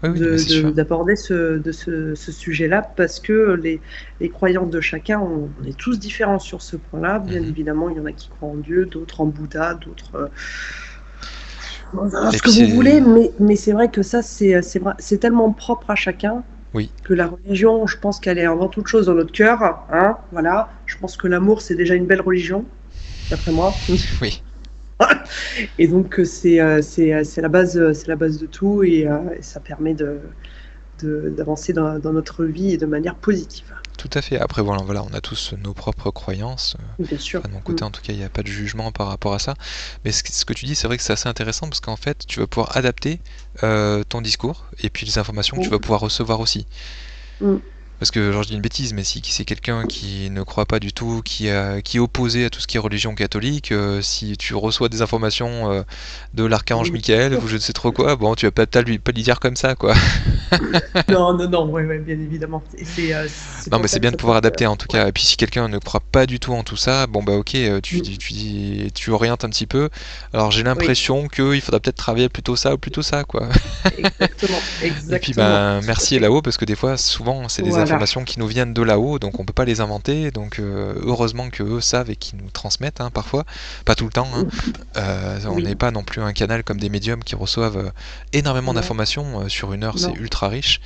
Oui, oui, non, mais c'est sûr. d'aborder ce sujet-là parce que les croyances de chacun, on est tous différents sur ce point-là. Bien Mhm. évidemment, il y en a qui croient en Dieu, d'autres en Bouddha, d'autres Et ce que puis vous voulez, c'est... mais c'est vrai que ça, c'est tellement propre à chacun Oui, que la religion, je pense qu'elle est avant toute chose dans notre cœur. Hein, voilà. Je pense que l'amour, c'est déjà une belle religion, d'après moi. oui. Et donc, c'est la base de tout et ça permet d'avancer dans notre vie et de manière positive. Tout à fait. Après, voilà, voilà, on a tous nos propres croyances. Bien sûr. Enfin, de mon côté, en tout cas, il n'y a pas de jugement par rapport à ça. Mais ce que tu dis, c'est vrai que c'est assez intéressant parce qu'en fait, tu vas pouvoir adapter ton discours et puis les informations que tu vas Mm. pouvoir recevoir aussi. Mm. Parce que, genre, je dis une bêtise, mais si c'est quelqu'un qui ne croit pas du tout, qui est opposé à tout ce qui est religion catholique, si tu reçois des informations de l'archange Oui, Michael bien ou je ne sûr. sais trop quoi, bon, tu vas peut-être pas lui dire comme ça, quoi. Non, non, non, ouais, ouais, bien évidemment. Et c'est Non, pour mais ça c'est que bien de ça peut pouvoir être. adapter en tout Ouais. cas. Et puis si quelqu'un ne croit pas du tout en tout ça, bon bah ok, Mm. tu orientes un petit peu. Alors j'ai Oui, l'impression qu'il faudra peut-être travailler plutôt ça ou plutôt ça, quoi. exactement, Et puis exactement, ben tout à merci fait. là-haut parce que des fois, souvent, c'est des Voilà. informations qui nous viennent de là-haut, donc on peut pas les inventer. Donc heureusement que eux savent et qu'ils nous transmettent, hein, parfois, pas tout le temps. Hein. On n'est Oui, pas non plus un canal comme des médiums qui reçoivent énormément non, d'informations sur une heure, c'est non. ultra riche.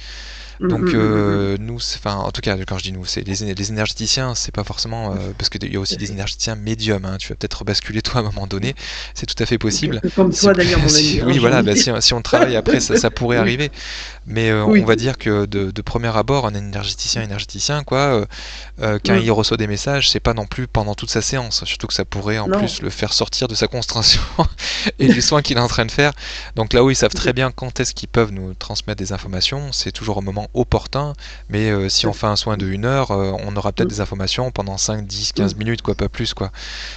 Mm, Donc mm, mm, mm, nous, enfin en tout cas quand je dis nous, c'est les énergéticiens, c'est pas forcément parce qu'il y a tout aussi à des fait. énergéticiens médiums. Hein, tu vas peut-être basculer toi à un moment donné, c'est tout à fait Un possible. peu comme Si, toi d'ailleurs, mon ami, hein, oui j'ai voilà, envie de bah, dire. si on travaille après, ça pourrait Oui, arriver. Mais on oui. va dire que de premier abord, un énergéticien quoi, quand il Mm. reçoit des messages, c'est pas non plus pendant toute sa séance. Surtout que ça pourrait en Non, plus le faire sortir de sa concentration et du soin qu'il est en train de faire. Donc là où ils savent tout à très bien quand est-ce qu'ils peuvent nous transmettre des informations, c'est toujours au moment opportun. Mais si fait. on fait un soin de 1 heure, on aura peut-être Mm, des informations pendant 5, 10, 15 mm, minutes, quoi, pas plus, quoi.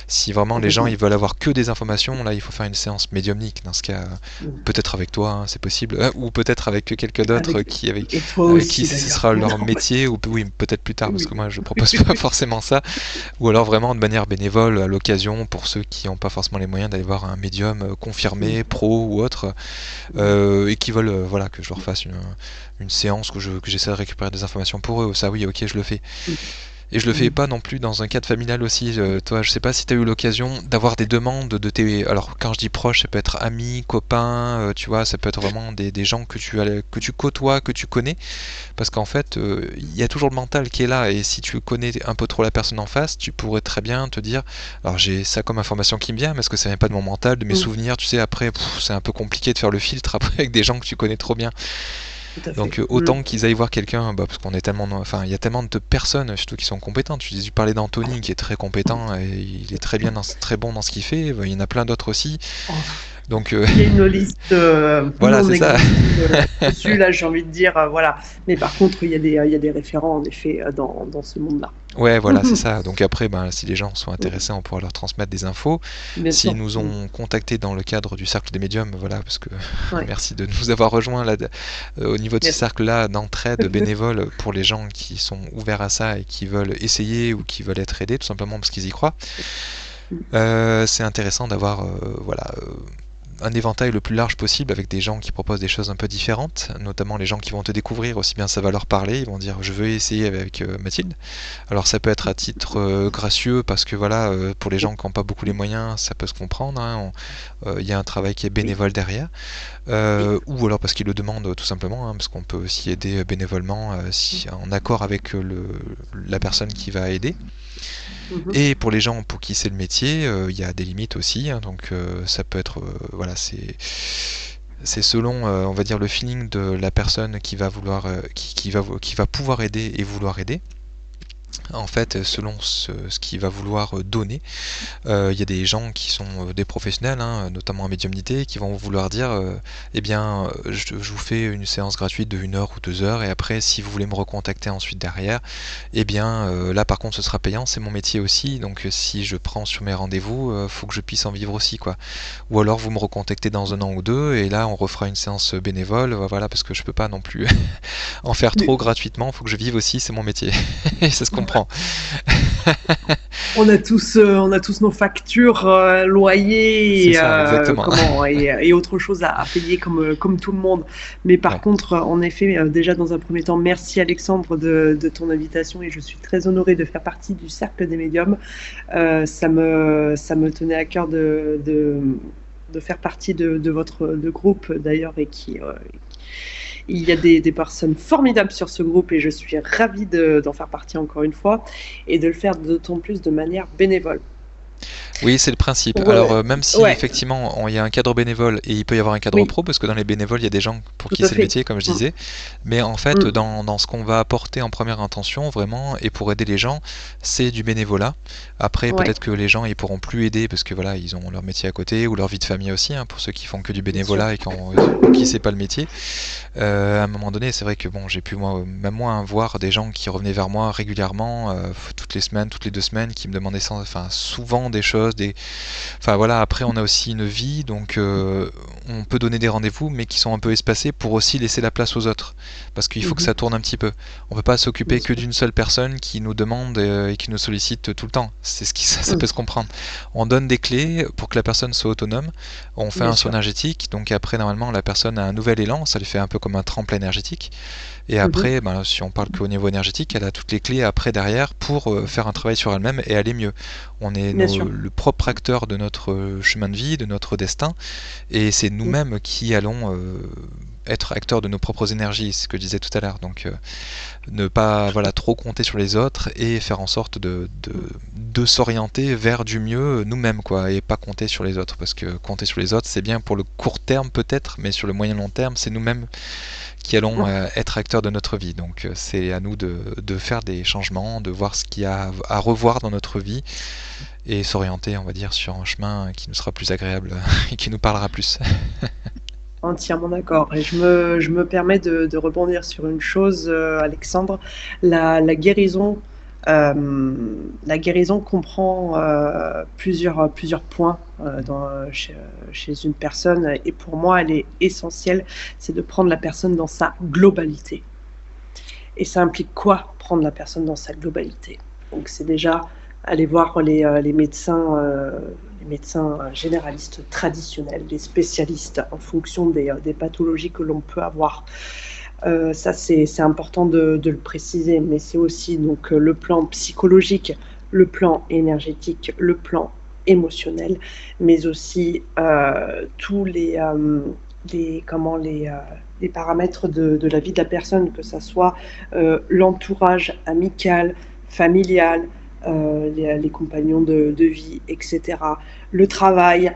Si vraiment les gens complètement. ils veulent avoir que des informations, là il faut faire une séance médiumnique. Dans ce cas, Mm. peut-être avec toi, hein, c'est possible, ou peut-être avec quelqu'un d'autre Avec, qui et toi avec qui aussi ce d'ailleurs. sera leur Non, métier, ou oui, peut-être plus tard, parce oui. que moi je propose pas forcément ça, ou alors vraiment de manière bénévole à l'occasion pour ceux qui n'ont pas forcément les moyens d'aller voir un médium confirmé, Mm, pro ou autre, mm, et qui veulent voilà, que je leur fasse une séance, que j'essaie de récupérer des informations pour eux. Ça oui, ok, je le fais. mm, Et je le fais mm. pas non plus dans un cadre familial aussi. Toi, je sais pas si tu as eu l'occasion d'avoir des demandes de tes... Alors quand je dis proches, ça peut être amis, copains, tu vois, ça peut être vraiment des gens que tu côtoies, que tu connais. Parce qu'en fait, il y a toujours le mental qui est là. Et si tu connais un peu trop la personne en face, tu pourrais très bien te dire, alors j'ai ça comme information qui me vient, mais est-ce que ça vient pas de mon mental, de mes Mm. souvenirs, tu sais, après, c'est un peu compliqué de faire le filtre après avec des gens que tu connais trop bien. Tout à Donc fait. Mm. autant qu'ils aillent voir quelqu'un, bah, parce qu'on est tellement, enfin il y a tellement de personnes surtout qui sont compétentes. Je dû parler d'Anthony qui est très compétent et il est très bien, très bon dans ce qu'il fait. Il y en a plein d'autres aussi. Oh, Donc il y a une liste voilà, non c'est ça. exhaustive là-dessus, là, j'ai envie de dire, voilà. Mais par contre, il y a des référents, en effet, dans ce monde-là. Ouais, voilà, c'est ça. Donc après, ben, si les gens sont intéressés, on pourra leur transmettre des infos. Bien S'ils sûr. nous Mm. ont contactés dans le cadre du cercle des médiums, voilà, parce que Ouais. merci de nous avoir rejoints là, au niveau de ce Yes. cercle-là d'entraide bénévole pour les gens qui sont ouverts à ça et qui veulent essayer ou qui veulent être aidés, tout simplement parce qu'ils y croient. Mm. C'est intéressant d'avoir voilà, un éventail le plus large possible avec des gens qui proposent des choses un peu différentes, notamment les gens qui vont te découvrir, aussi bien ça va leur parler, ils vont dire je veux essayer avec Mathilde. Alors ça peut être à titre gracieux parce que voilà, pour les gens qui n'ont pas beaucoup les moyens, ça peut se comprendre, hein, il y a un travail qui est Oui, bénévole derrière, oui. ou alors parce qu'ils le demandent tout simplement, hein, parce qu'on peut aussi aider bénévolement si, en accord avec la personne qui va aider. Mhm. Et pour les gens pour qui c'est le métier, il y a des limites aussi, hein, donc ça peut être, voilà, c'est selon, on va dire, le feeling de la personne qui va vouloir, qui va pouvoir aider et vouloir aider. En fait, selon ce qu'il va vouloir donner, il y a des gens qui sont des professionnels, hein, notamment en médiumnité, qui vont vouloir dire eh bien, je vous fais une séance gratuite de 1 heure ou 2 heures, et après, si vous voulez me recontacter ensuite derrière, eh bien, là par contre, ce sera payant, c'est mon métier aussi, donc si je prends sur mes rendez-vous, faut que je puisse en vivre aussi, quoi. Ou alors vous me recontactez dans 1 an ou 2, et là, on refera une séance bénévole, voilà, parce que je peux pas non plus en faire Mais trop gratuitement, faut que je vive aussi, c'est mon métier. Et ça se comprend. on a tous nos factures, C'est loyers et, ça, exactement. et autre chose à payer comme tout le monde. Mais par Ouais. contre, en effet, déjà dans un premier temps, merci Alexandre de ton invitation et je suis très honorée de faire partie du cercle des médiums. Ça me tenait à cœur de faire partie de votre groupe d'ailleurs et il y a des personnes formidables sur ce groupe et je suis ravie d'en faire partie encore une fois et de le faire d'autant plus de manière bénévole. Oui, c'est le principe. Pour, Alors, même si ouais, effectivement il y a un cadre bénévole et il peut y avoir un cadre oui, pro, parce que dans les bénévoles, il y a des gens pour tout qui à c'est le fait. métier, comme je Mm, disais. Mais en fait, mm, dans ce qu'on va apporter en première intention, vraiment, et pour aider les gens, c'est du bénévolat. Après, ouais, peut-être que les gens, ils pourront plus aider parce que voilà, ils ont leur métier à côté ou leur vie de famille aussi, hein, pour ceux qui font que du bien sûr. bénévolat et pour qui c'est pas le métier. À un moment donné, c'est vrai que bon, j'ai pu même moi hein, voir des gens qui revenaient vers moi régulièrement, toutes les semaines, toutes les 2 semaines, qui me demandaient enfin souvent des choses, enfin voilà. Après, on a aussi une vie, donc on peut donner des rendez-vous, mais qui sont un peu espacés pour aussi laisser la place aux autres, parce qu'il faut que Mhm, ça tourne un petit peu. On peut pas bien s'occuper que sûr. d'une seule personne qui nous demande et qui nous sollicite tout le temps. C'est ce qui ça Mm, peut se comprendre. On donne des clés pour que la personne soit autonome. On fait bien un saut sûr. énergétique, donc après normalement la personne a un nouvel élan, ça lui fait un peu comme un tremplin énergétique. Et Mhm, après, ben, si on parle qu'au niveau énergétique, elle a toutes les clés après derrière pour faire un travail sur elle-même et aller mieux. On est bien sûr. le propre acteur de notre chemin de vie, de notre destin, et c'est Mm, nous-mêmes qui allons être acteurs de nos propres énergies, c'est ce que je disais tout à l'heure. Donc ne pas tout à voilà, trop compter sur les autres et faire en sorte de s'orienter vers du mieux nous-mêmes, quoi, et pas compter sur les autres. Parce que compter sur les autres, c'est bien pour le court terme peut-être, mais sur le moyen long terme, c'est nous-mêmes qui allons fait. être acteurs de notre vie. Donc c'est à nous de faire des changements, de voir ce qu'il y a à revoir dans notre vie et s'orienter, on va dire, sur un chemin qui nous sera plus agréable et qui nous parlera plus. Entièrement d'accord. Et je me permets de rebondir sur une chose, Alexandre. La guérison, la guérison comprend plusieurs points chez une personne. Et pour moi, elle est essentielle. C'est de prendre la personne dans sa globalité. Et ça implique quoi, prendre la personne dans sa globalité? Donc c'est déjà aller voir les médecins généralistes traditionnels, les spécialistes en fonction des pathologies que l'on peut avoir. Ça, c'est important de le préciser, mais c'est aussi donc le plan psychologique, le plan énergétique, le plan émotionnel, mais aussi tous les paramètres de la vie de la personne, que ce soit l'entourage amical, familial, les compagnons de vie, etc. Le travail,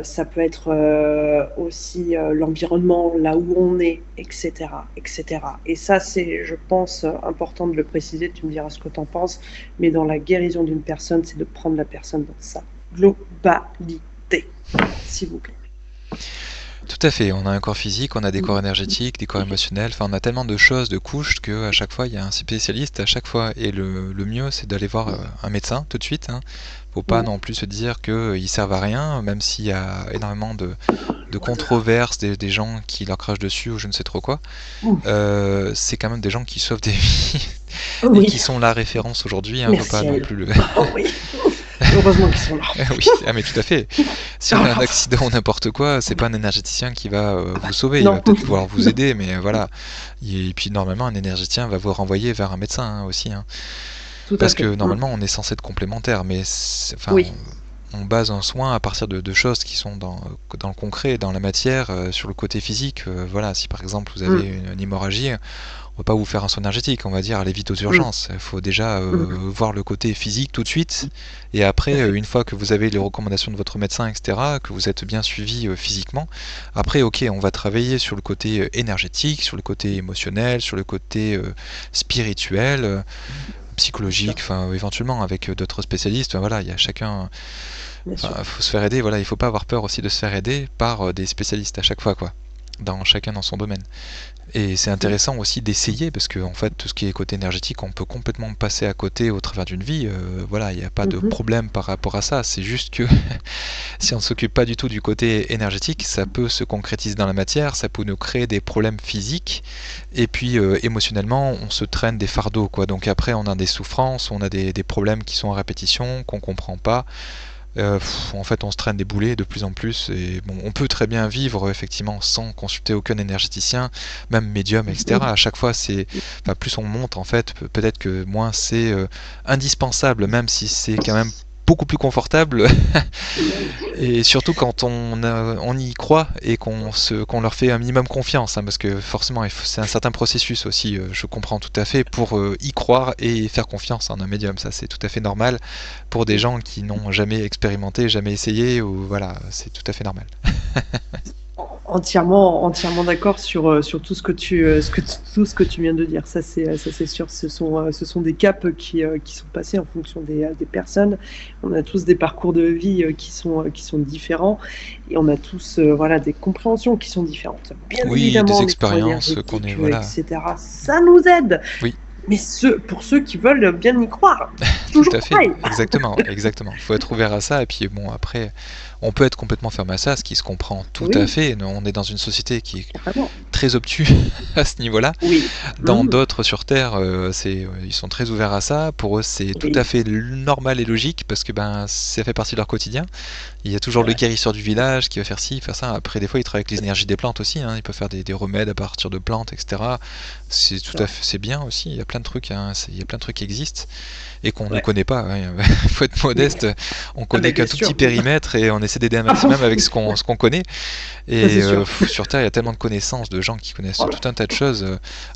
ça peut être aussi l'environnement, là où on est, etc., etc. Et ça, c'est, je pense, important de le préciser, tu me diras ce que tu en penses, mais dans la guérison d'une personne, c'est de prendre la personne dans sa globalité, s'il vous plaît. Tout à fait, on a un corps physique, on a des corps énergétiques, des corps émotionnels, enfin on a tellement de choses, de couches, qu'à chaque fois il y a un spécialiste à chaque fois. Et le mieux c'est d'aller voir un médecin tout de suite, hein. Faut pas Ouais. non plus se dire qu'ils servent à rien, même s'il y a énormément de controverses, des gens qui leur crachent dessus ou je ne sais trop quoi. C'est quand même des gens qui sauvent des vies et qui Oui, sont la référence aujourd'hui, hein, faut pas merci à non eux. plus le... Oh oui, heureusement qu'ils sont là. Oui, ah mais tout à fait. Si on a un accident ou n'importe quoi, c'est pas un énergéticien qui va vous sauver, il va Non, peut-être pouvoir vous aider, mais voilà. Et puis normalement, un énergéticien va vous renvoyer vers un médecin hein, aussi, hein. tout à Parce fait. que normalement, on est censé être complémentaire, mais enfin, Oui. on base un soin à partir de choses qui sont dans le concret, dans la matière, sur le côté physique. Voilà, si par exemple vous avez Mm, une hémorragie, on va pas vous faire un soin énergétique, on va dire allez vite aux mm, urgences. Il faut déjà mm, voir le côté physique tout de suite, et après, tout à fait. une fois que vous avez les recommandations de votre médecin, etc., que vous êtes bien suivi physiquement, après, ok, on va travailler sur le côté énergétique, sur le côté émotionnel, sur le côté spirituel. bien sûr, psychologique, enfin éventuellement avec d'autres spécialistes. Enfin, voilà, il y a chacun. bien sûr. Enfin, faut se faire aider. Voilà, il faut pas avoir peur aussi de se faire aider par des spécialistes à chaque fois, quoi. Chacun dans son domaine. Et c'est Mm. intéressant aussi d'essayer parce que en fait tout ce qui est côté énergétique, on peut complètement passer à côté au travers d'une vie. Voilà, il n'y a pas de Mhm. problème par rapport à ça. C'est juste que si on ne s'occupe pas du tout du côté énergétique, ça peut se concrétiser dans la matière, ça peut nous créer des problèmes physiques, et puis émotionnellement, on se traîne des fardeaux, quoi. Donc après, on a des souffrances, on a des problèmes qui sont en répétition, qu'on comprend pas. En fait, on se traîne des boulets de plus en plus, et bon, on peut très bien vivre effectivement sans consulter aucun énergéticien, même médium, etc. À chaque fois, enfin, plus on monte, en fait, peut-être que moins c'est indispensable, même si c'est quand même beaucoup plus confortable. Et surtout quand on y croit et qu'on leur fait un minimum confiance, hein, parce que forcément c'est un certain processus aussi, je comprends tout à fait, pour y croire et faire confiance en un médium, ça c'est tout à fait normal pour des gens qui n'ont jamais expérimenté, jamais essayé, ou voilà, c'est tout à fait normal. Entièrement d'accord sur tout ce que tout ce que tu viens de dire. Ça c'est sûr. Ce sont des caps qui sont passés en fonction des personnes. On a tous des parcours de vie qui sont différents et on a tous voilà des compréhensions qui sont différentes. Bien Oui, des évidemment, les cours expériences qu'on est, énergétiques, voilà, etc. Ça nous aide. oui. Mais pour ceux qui veulent bien y croire, Tout toujours à fait, pareil. exactement, exactement. Il faut être ouvert à ça, et puis bon, après, on peut être complètement fermé à ça, ce qui se comprend tout à Oui, fait. On est dans une société qui est carrément. très obtus à ce niveau-là. Oui. Dans Mhm. d'autres sur Terre, ils sont très ouverts à ça. Pour eux, c'est tout à Oui, fait normal et logique parce que ben, ça fait partie de leur quotidien. Il y a toujours c'est le vrai. guérisseur du village qui va faire ci, faire ça. Après, des fois, ils travaillent avec les énergies des plantes aussi, hein. Ils peuvent faire des remèdes à partir de plantes, etc. C'est C'est tout à vrai. fait, c'est bien aussi. Il y a plein de trucs, hein. Il y a plein de trucs qui existent et qu'on ne Ouais. connaît pas, hein. Il faut être modeste. On Ah connaît ben, qu'un bien tout petit sûr. périmètre et on essaie d'aider un maximum avec ce qu'on connaît. Ça, Et c'est sûr. sur Terre, il y a tellement de connaissances, de gens qui connaissent Oh là. tout un tas de choses.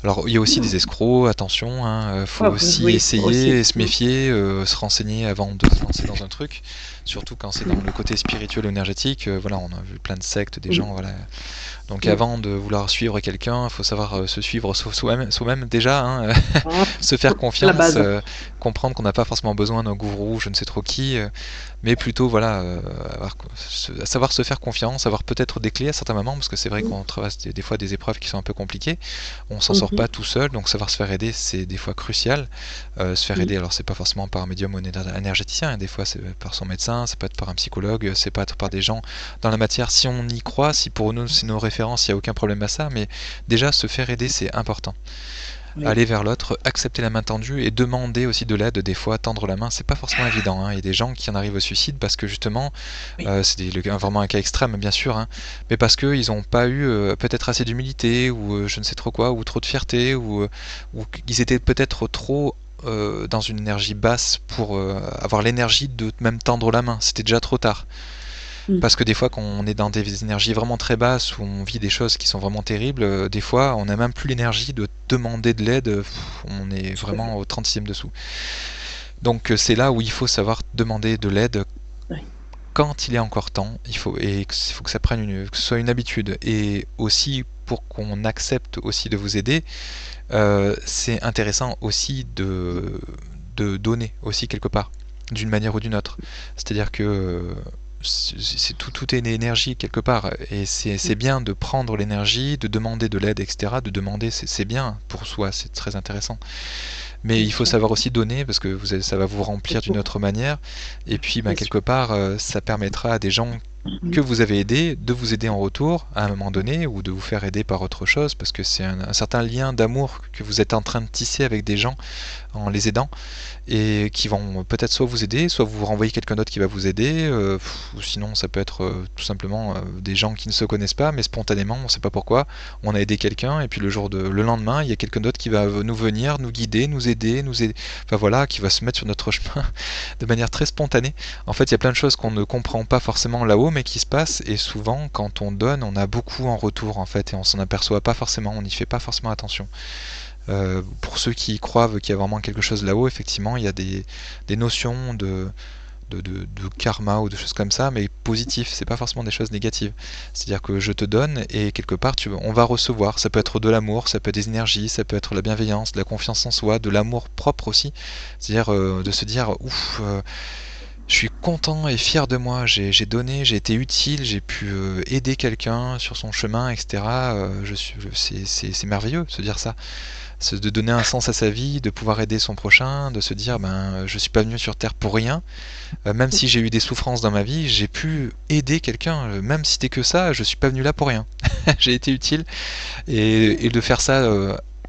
Alors, il y a aussi des escrocs, attention, hein, faut Ah, aussi oui, aussi. essayer, se Mm. méfier, se renseigner avant de se lancer dans un truc. Surtout quand c'est dans le côté spirituel ou énergétique. Voilà, on a vu plein de sectes, des Mm. gens, voilà. Donc Mm. avant de vouloir suivre quelqu'un, il faut savoir se suivre soi-même déjà, hein, Ah, se faire la confiance, base. comprendre qu'on n'a pas forcément besoin d'un gourou, je ne sais trop qui, mais plutôt voilà, savoir se faire confiance, avoir peut-être des clés à certains moments, parce que c'est vrai Mm. qu'on traverse des fois des épreuves qui sont un peu compliquées, on s'en sort Mhm. pas tout seul, donc savoir se faire aider c'est des fois crucial. Se faire Mm. aider, alors c'est pas forcément par un médium ou un énergéticien, hein, des fois c'est par son médecin, ça peut être par un psychologue, c'est pas être par des gens dans la matière, si on y croit, si pour nous c'est nos références, il n'y a aucun problème à ça, mais déjà se faire aider c'est important. Oui. Aller vers l'autre, accepter la main tendue et demander aussi de l'aide, des fois tendre la main, c'est pas forcément évident, hein. Il y a des gens qui en arrivent au suicide parce que justement, Oui. vraiment un cas extrême bien sûr, hein, mais parce qu'ils n'ont pas eu peut-être assez d'humilité ou je ne sais trop quoi, ou trop de fierté, ou qu'ils étaient peut-être trop dans une énergie basse pour avoir l'énergie de même tendre la main, c'était déjà trop tard. Mm. Parce que des fois, quand on est dans des énergies vraiment très basses, où on vit des choses qui sont vraiment terribles, des fois, on n'a même plus l'énergie de demander de l'aide, on est Tout à fait. vraiment au 36e dessous. Donc c'est là où il faut savoir demander de l'aide Oui. quand il est encore temps, il faut que ça prenne que ce soit une habitude. Et aussi, pour qu'on accepte aussi de vous aider, c'est intéressant aussi de donner aussi quelque part, d'une manière ou d'une autre. C'est-à-dire que tout est une énergie quelque part, et c'est Mm. bien de prendre l'énergie, de demander de l'aide, etc. De demander, c'est bien pour soi, c'est très intéressant. Mais Bien il faut sûr. savoir aussi donner, parce que ça va vous remplir d'une Mm. autre manière, et puis ben, Bien sûr. quelque part, ça permettra à des gens Mm. que vous avez aidé, de vous aider en retour à un moment donné, ou de vous faire aider par autre chose, parce que c'est un certain lien d'amour que vous êtes en train de tisser avec des gens en les aidant, et qui vont peut-être soit vous aider, soit vous renvoyer quelqu'un d'autre qui va vous aider, ou sinon ça peut être tout simplement des gens qui ne se connaissent pas, mais spontanément, on ne sait pas pourquoi, on a aidé quelqu'un, et puis le lendemain, il y a quelqu'un d'autre qui va nous venir, nous guider, nous aider, enfin voilà, qui va se mettre sur notre chemin de manière très spontanée. En fait, il y a plein de choses qu'on ne comprend pas forcément là-haut, mais qui se passent, et souvent, quand on donne, on a beaucoup en retour, en fait, et on s'en aperçoit pas forcément, on n'y fait pas forcément attention. Pour ceux qui croient qu'il y a vraiment quelque chose là-haut, effectivement, il y a des notions de karma ou de choses comme ça, mais positif, c'est pas forcément des choses négatives. C'est-à-dire que je te donne et quelque part on va recevoir. Ça peut être de l'amour, ça peut être des énergies, ça peut être de la bienveillance, de la confiance en soi, de l'amour propre aussi. C'est-à-dire de se dire ouf, je suis content et fier de moi, j'ai donné, j'ai été utile, j'ai pu aider quelqu'un sur son chemin, etc. C'est merveilleux de se dire ça. C'est de donner un sens à sa vie, de pouvoir aider son prochain, de se dire je suis pas venu sur Terre pour rien. Même si j'ai eu des souffrances dans ma vie, j'ai pu aider quelqu'un. Même si c'était que ça, je suis pas venu là pour rien. J'ai été utile. Et de faire ça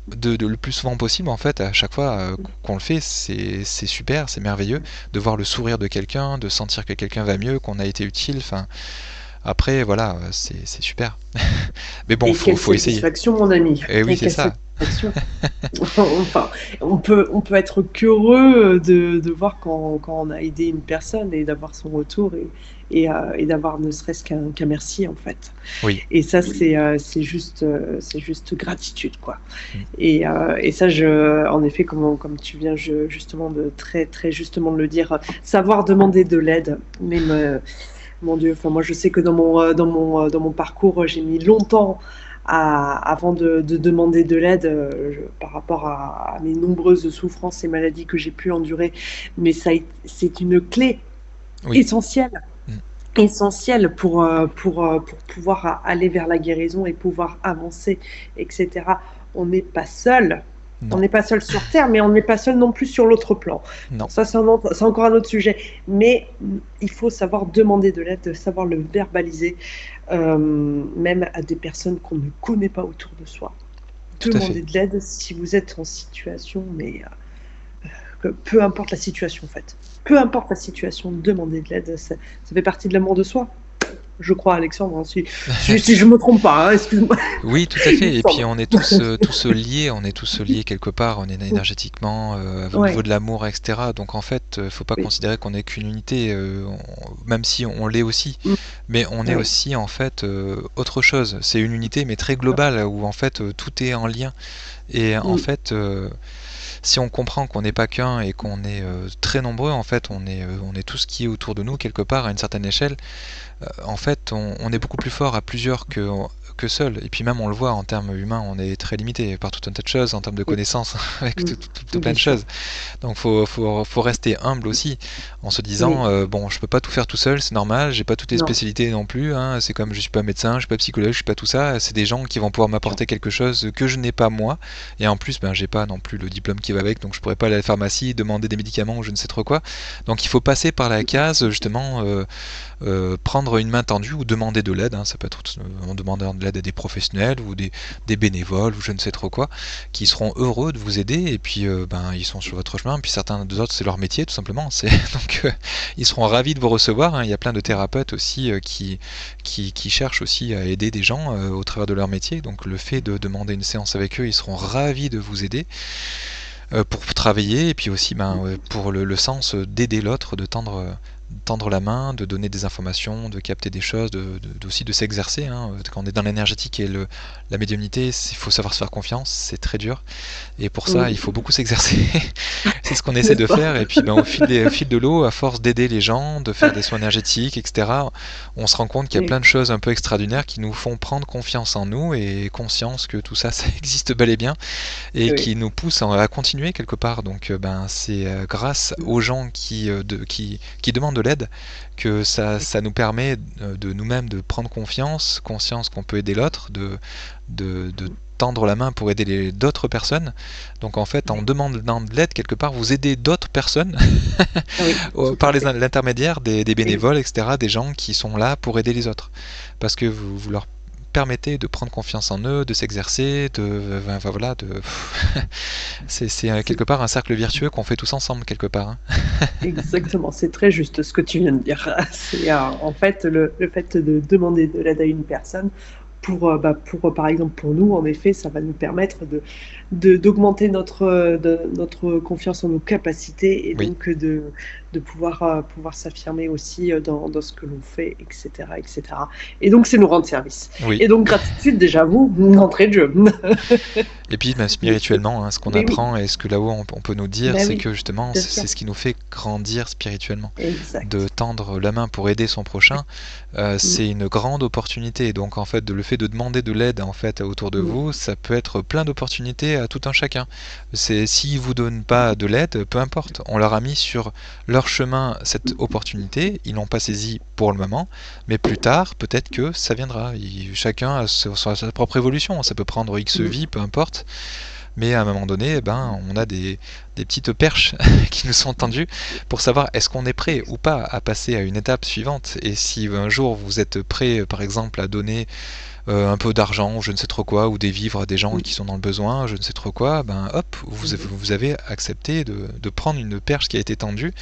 le plus souvent possible, en fait, à chaque fois qu'on le fait, c'est super, c'est merveilleux de voir le sourire de quelqu'un, de sentir que quelqu'un va mieux, qu'on a été utile. Enfin, après, voilà, c'est super. Mais bon, Et quelle faut essayer. satisfaction, mon ami. Et oui, Et c'est quelle ça. satisfaction. Enfin, on peut être qu'heureux de voir quand on a aidé une personne et d'avoir son retour et d'avoir ne serait-ce qu'un merci, en fait. Oui. Et ça, c'est juste gratitude, quoi. Mm. Et ça, en effet, comme tu viens justement de très, très justement de le dire, savoir demander de l'aide, même, mon Dieu, enfin, moi, je sais que dans mon parcours, j'ai mis longtemps avant de demander de l'aide par rapport à mes nombreuses souffrances et maladies que j'ai pu endurer. Mais c'est une clé Oui. essentielle. Essentielle pour pouvoir aller vers la guérison et pouvoir avancer, etc. On n'est pas seul. Non. On n'est pas seul sur Terre, mais on n'est pas seul non plus sur l'autre plan. Non. Ça, c'est encore un autre sujet. Mais il faut savoir demander de l'aide, savoir le verbaliser, même à des personnes qu'on ne connaît pas autour de soi. Demander de l'aide si vous êtes en situation, mais peu importe la situation, en fait. Peu importe la situation, demander de l'aide, ça fait partie de l'amour de soi. Je crois, Alexandre, hein, si je me trompe pas, hein, excuse-moi. Oui, tout à fait. Et puis on est tous liés quelque part, on est énergétiquement, au niveau de l'amour, etc. Donc en fait, faut pas considérer qu'on est qu'une unité, même si on l'est aussi. Mais on est aussi en fait autre chose. C'est une unité, mais très globale, où en fait tout est en lien. Et en fait, si on comprend qu'on n'est pas qu'un et qu'on est très nombreux, en fait, on est tout ce qui est autour de nous quelque part à une certaine échelle. En fait, on est beaucoup plus fort à plusieurs que seul. Et puis même, on le voit en termes humains, on est très limité par tout un tas de choses, en termes de connaissances, avec tout plein de choses. Donc faut rester humble aussi, en se disant, bon, je peux pas tout faire tout seul, c'est normal, j'ai pas toutes les spécialités non plus, hein, c'est comme je suis pas médecin, je suis pas psychologue, je suis pas tout ça, c'est des gens qui vont pouvoir m'apporter quelque chose que je n'ai pas moi, et en plus, j'ai pas non plus le diplôme qui va avec, donc je pourrais pas aller à la pharmacie, demander des médicaments ou je ne sais trop quoi. Donc il faut passer par la case, justement, prendre une main tendue ou demander de l'aide, hein, ça peut être en demandant de l'aide à des professionnels ou des bénévoles ou je ne sais trop quoi, qui seront heureux de vous aider, et puis ils sont sur votre chemin, puis certains autres c'est leur métier tout simplement, donc ils seront ravis de vous recevoir, hein. Il y a plein de thérapeutes aussi qui cherchent aussi à aider des gens au travers de leur métier, donc le fait de demander une séance avec eux, ils seront ravis de vous aider pour travailler, et puis aussi pour le sens d'aider l'autre, de tendre la main, de donner des informations, de capter des choses, aussi de s'exercer, hein. Quand on est dans l'énergétique et la médiumnité, il faut savoir se faire confiance, c'est très dur, et pour ça il faut beaucoup s'exercer. C'est ce qu'on essaie de faire, et puis au fil de l'eau, à force d'aider les gens, de faire des soins énergétiques, etc., on se rend compte qu'il y a plein de choses un peu extraordinaires qui nous font prendre confiance en nous et conscience que tout ça existe bel et bien, et qui nous poussent à continuer quelque part. Donc c'est grâce aux gens qui demandent de l'aide que ça nous permet de nous-mêmes de prendre conscience qu'on peut aider l'autre, de tendre la main pour aider d'autres personnes. Donc en fait, en demandant de l'aide, quelque part, vous aidez d'autres personnes par l'intermédiaire des bénévoles, etc., des gens qui sont là pour aider les autres. Parce que vous leur permettez de prendre confiance en eux, de s'exercer, c'est quelque part un cercle virtueux qu'on fait tous ensemble quelque part, hein. Exactement, c'est très juste ce que tu viens de dire. C'est en fait le fait de demander de l'aide à une personne pour par exemple pour nous, en effet, ça va nous permettre d'augmenter notre confiance en nos capacités, et donc de pouvoir s'affirmer aussi dans ce que l'on fait, etc., etc. Et donc c'est nous rendre service. Et donc gratitude déjà à vous, d'entrée de jeu. Et puis même Mais, spirituellement, hein, ce qu'on mais oui, apprend et ce que là-haut on peut nous dire, bah c'est oui, que justement bien c'est sûr. ce qui nous fait grandir spirituellement. De Exact. tendre la main pour aider son prochain, Mm, c'est une grande opportunité. Donc en fait, le fait de demander de l'aide en fait autour de mm, vous, ça peut être plein d'opportunités à tout un chacun. C'est s'ils vous donnent pas de l'aide, peu importe. On leur a mis sur leur chemin cette opportunité, ils l'ont pas saisie pour le moment, mais plus tard, peut-être que ça viendra. Chacun a sa propre évolution. Ça peut prendre X mm, vies, peu importe. Mais à un moment donné, eh ben, on a des petites perches qui nous sont tendues pour savoir est-ce qu'on est prêt ou pas à passer à une étape suivante. Et si un jour vous êtes prêt, par exemple, à donner un peu d'argent, ou je ne sais trop quoi, ou des vivres à des gens mm, qui sont dans le besoin, je ne sais trop quoi, ben hop, mm. vous avez accepté de prendre une perche qui a été tendue,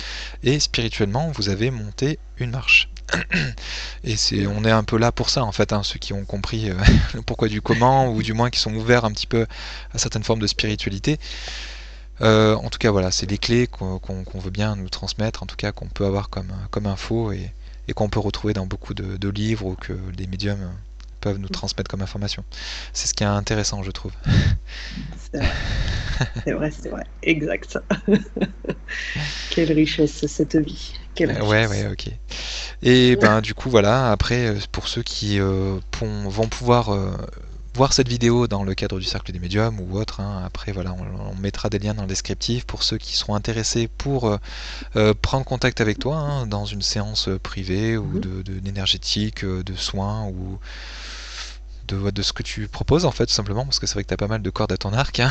et spirituellement, vous avez monté une marche. Et C'est on vrai. est un peu là pour ça en fait, hein, ceux qui ont compris le pourquoi du comment, ou du moins qui sont ouverts un petit peu à certaines formes de spiritualité. En tout cas voilà, c'est les clés qu'on veut bien nous transmettre, en tout cas qu'on peut avoir comme info et qu'on peut retrouver dans beaucoup de livres ou que les médiums peuvent nous transmettre comme information. C'est ce qui est intéressant je trouve. C'est vrai. C'est vrai, c'est vrai. Exact. Quelle richesse cette vie. Quelle Ouais, ouais, richesse. ok. Et ben du coup voilà, après pour ceux qui vont pouvoir voir cette vidéo dans le cadre du cercle des médiums ou autre, hein, après voilà, on mettra des liens dans le descriptif pour ceux qui seront intéressés pour prendre contact avec toi hein, dans une séance privée ou Mhm. d'énergétique, de soins ou de ce que tu proposes en fait tout simplement parce que c'est vrai que tu as pas mal de cordes à ton arc hein.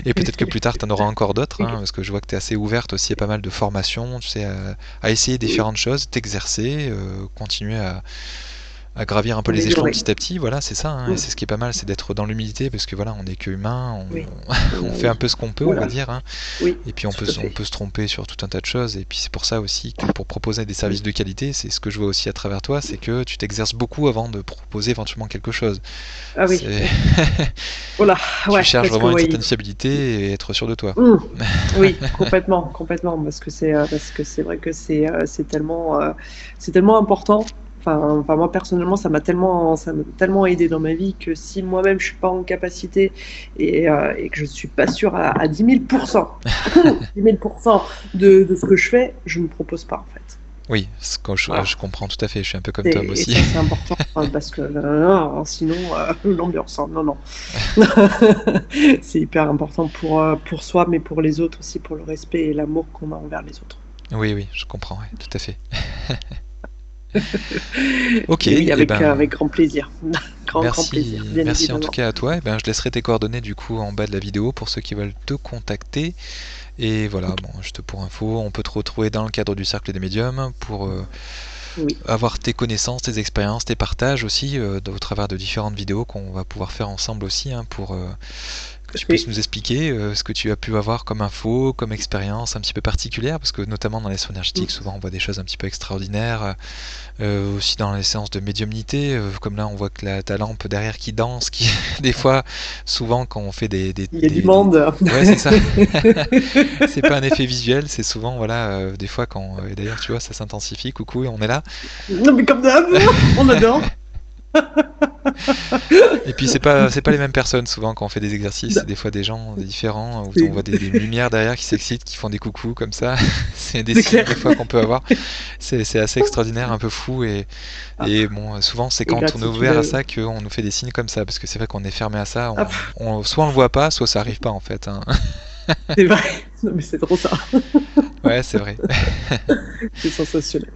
Et peut-être que plus tard tu en auras encore d'autres hein, parce que je vois que tu es assez ouverte aussi à pas mal de formations, tu sais, à essayer Oui, différentes choses, t'exercer, continuer à gravir un peu les échelons améliorer. petit à petit, voilà, c'est ça, hein, et Mm. c'est ce qui est pas mal, c'est d'être dans l'humilité, parce que voilà, on n'est que humain, Oui. on Oula, fait un oui. peu ce qu'on peut, on va Oula. dire, hein, Oui, et puis tout à on fait. peut se tromper sur tout un tas de choses, et puis c'est pour ça aussi que pour proposer des services de qualité, c'est ce que je vois aussi à travers toi, c'est que tu t'exerces beaucoup avant de proposer éventuellement quelque chose. Ah oui, C'est oui. Oula, tu ouais, cherches parce que vraiment une oui. certaine fiabilité et être sûr de toi. Mm. Oui, complètement, complètement, parce que c'est vrai que c'est tellement important. Enfin, moi personnellement, ça m'a tellement aidé dans ma vie que si moi-même je suis pas en capacité et que je suis pas sûre à 10 000%, 10 000% de ce que je fais, je me propose pas en fait. Oui, Voilà. je comprends tout à fait, je suis un peu comme Tom Et aussi. ça, c'est important parce que sinon, l'ambiance, hein, non, non. C'est hyper important pour soi, mais pour les autres aussi, pour le respect et l'amour qu'on a envers les autres. Oui, oui, je comprends, ouais, tout à fait. Ok, Mais oui, et ben avec grand plaisir. Grand, grand plaisir, bien Merci en tout évidemment. cas à toi. Et ben, je laisserai tes coordonnées du coup en bas de la vidéo pour ceux qui veulent te contacter. Et voilà, Ok. bon, juste pour info, on peut te retrouver dans le cadre du cercle des médiums pour Oui. avoir tes connaissances, tes expériences, tes partages aussi au travers de différentes vidéos qu'on va pouvoir faire ensemble aussi hein, pour que Tout à tu puisses fait. nous expliquer ce que tu as pu avoir comme info, comme expérience un petit peu particulière, parce que notamment dans les soins énergétiques, Mm. souvent on voit des choses un petit peu extraordinaires. Aussi dans les séances de médiumnité, comme là on voit que ta lampe derrière qui danse, qui des fois, souvent quand on fait Il y a du monde. ouais c'est ça, c'est pas un effet visuel, c'est souvent voilà des fois quand et d'ailleurs tu vois ça s'intensifie, coucou et on est là. Non, mais comme d'hab, on adore. Et puis c'est pas les mêmes personnes souvent quand on fait des exercices, c'est des fois des gens différents où on voit des lumières derrière qui s'excitent, qui font des coucous comme ça. C'est des C'est signes clair. des fois qu'on peut avoir. C'est assez extraordinaire, un peu fou Ah, et bon souvent c'est et quand on est gratitude ouvert à à eux. ça qu'on nous fait des signes comme ça parce que c'est vrai qu'on est fermé à ça, Ah, soit on le voit pas, soit ça arrive pas en fait. Hein. c'est vrai. Non, mais c'est trop ça. Ouais c'est vrai. C'est sensationnel.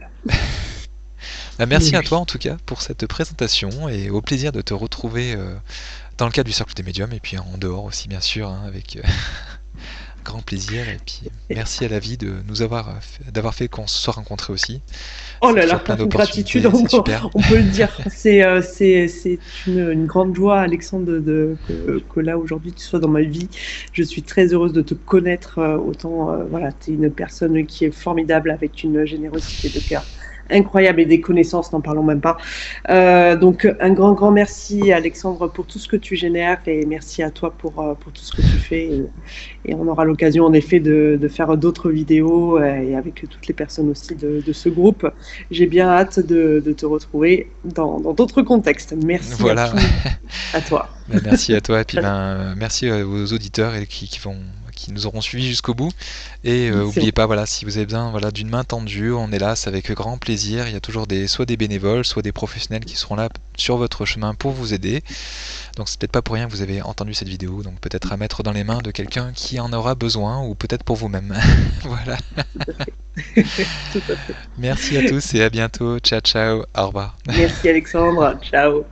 Bah, Mais merci à toi oui. en tout cas pour cette présentation et au plaisir de te retrouver dans le cadre du cercle des médiums et puis en dehors aussi bien sûr hein, avec grand plaisir et puis Et- merci à la vie de nous avoir d'avoir fait qu'on se soit rencontrés aussi. Oh C'est là toujours là, plein gratitude, d'opportunités, c'est super. on peut le dire. C'est une grande joie, Alexandre, que là aujourd'hui tu sois dans ma vie. Je suis très heureuse de te connaître autant. Voilà, tu es une personne qui est formidable avec une générosité de cœur incroyable et des connaissances, n'en parlons même pas. Donc un grand merci Alexandre pour tout ce que tu génères et merci à toi pour tout ce que tu fais et on aura l'occasion en effet de faire d'autres vidéos et avec toutes les personnes aussi de ce groupe. J'ai bien hâte de te retrouver dans d'autres contextes. Merci à Voilà. tous, à toi. Ben, merci à toi et puis merci aux auditeurs qui nous auront suivis jusqu'au bout. Et n'oubliez pas, voilà, si vous avez besoin voilà, d'une main tendue, on est là, c'est avec grand plaisir. Il y a toujours soit des bénévoles, soit des professionnels qui seront là sur votre chemin pour vous aider. Donc c'est peut-être pas pour rien que vous avez entendu cette vidéo, donc peut-être à mettre dans les mains de quelqu'un qui en aura besoin, ou peut-être pour vous-même. Voilà. Tout à fait. Tout à fait. Merci à tous et à bientôt. Ciao, ciao. Au revoir. Merci Alexandre. Ciao.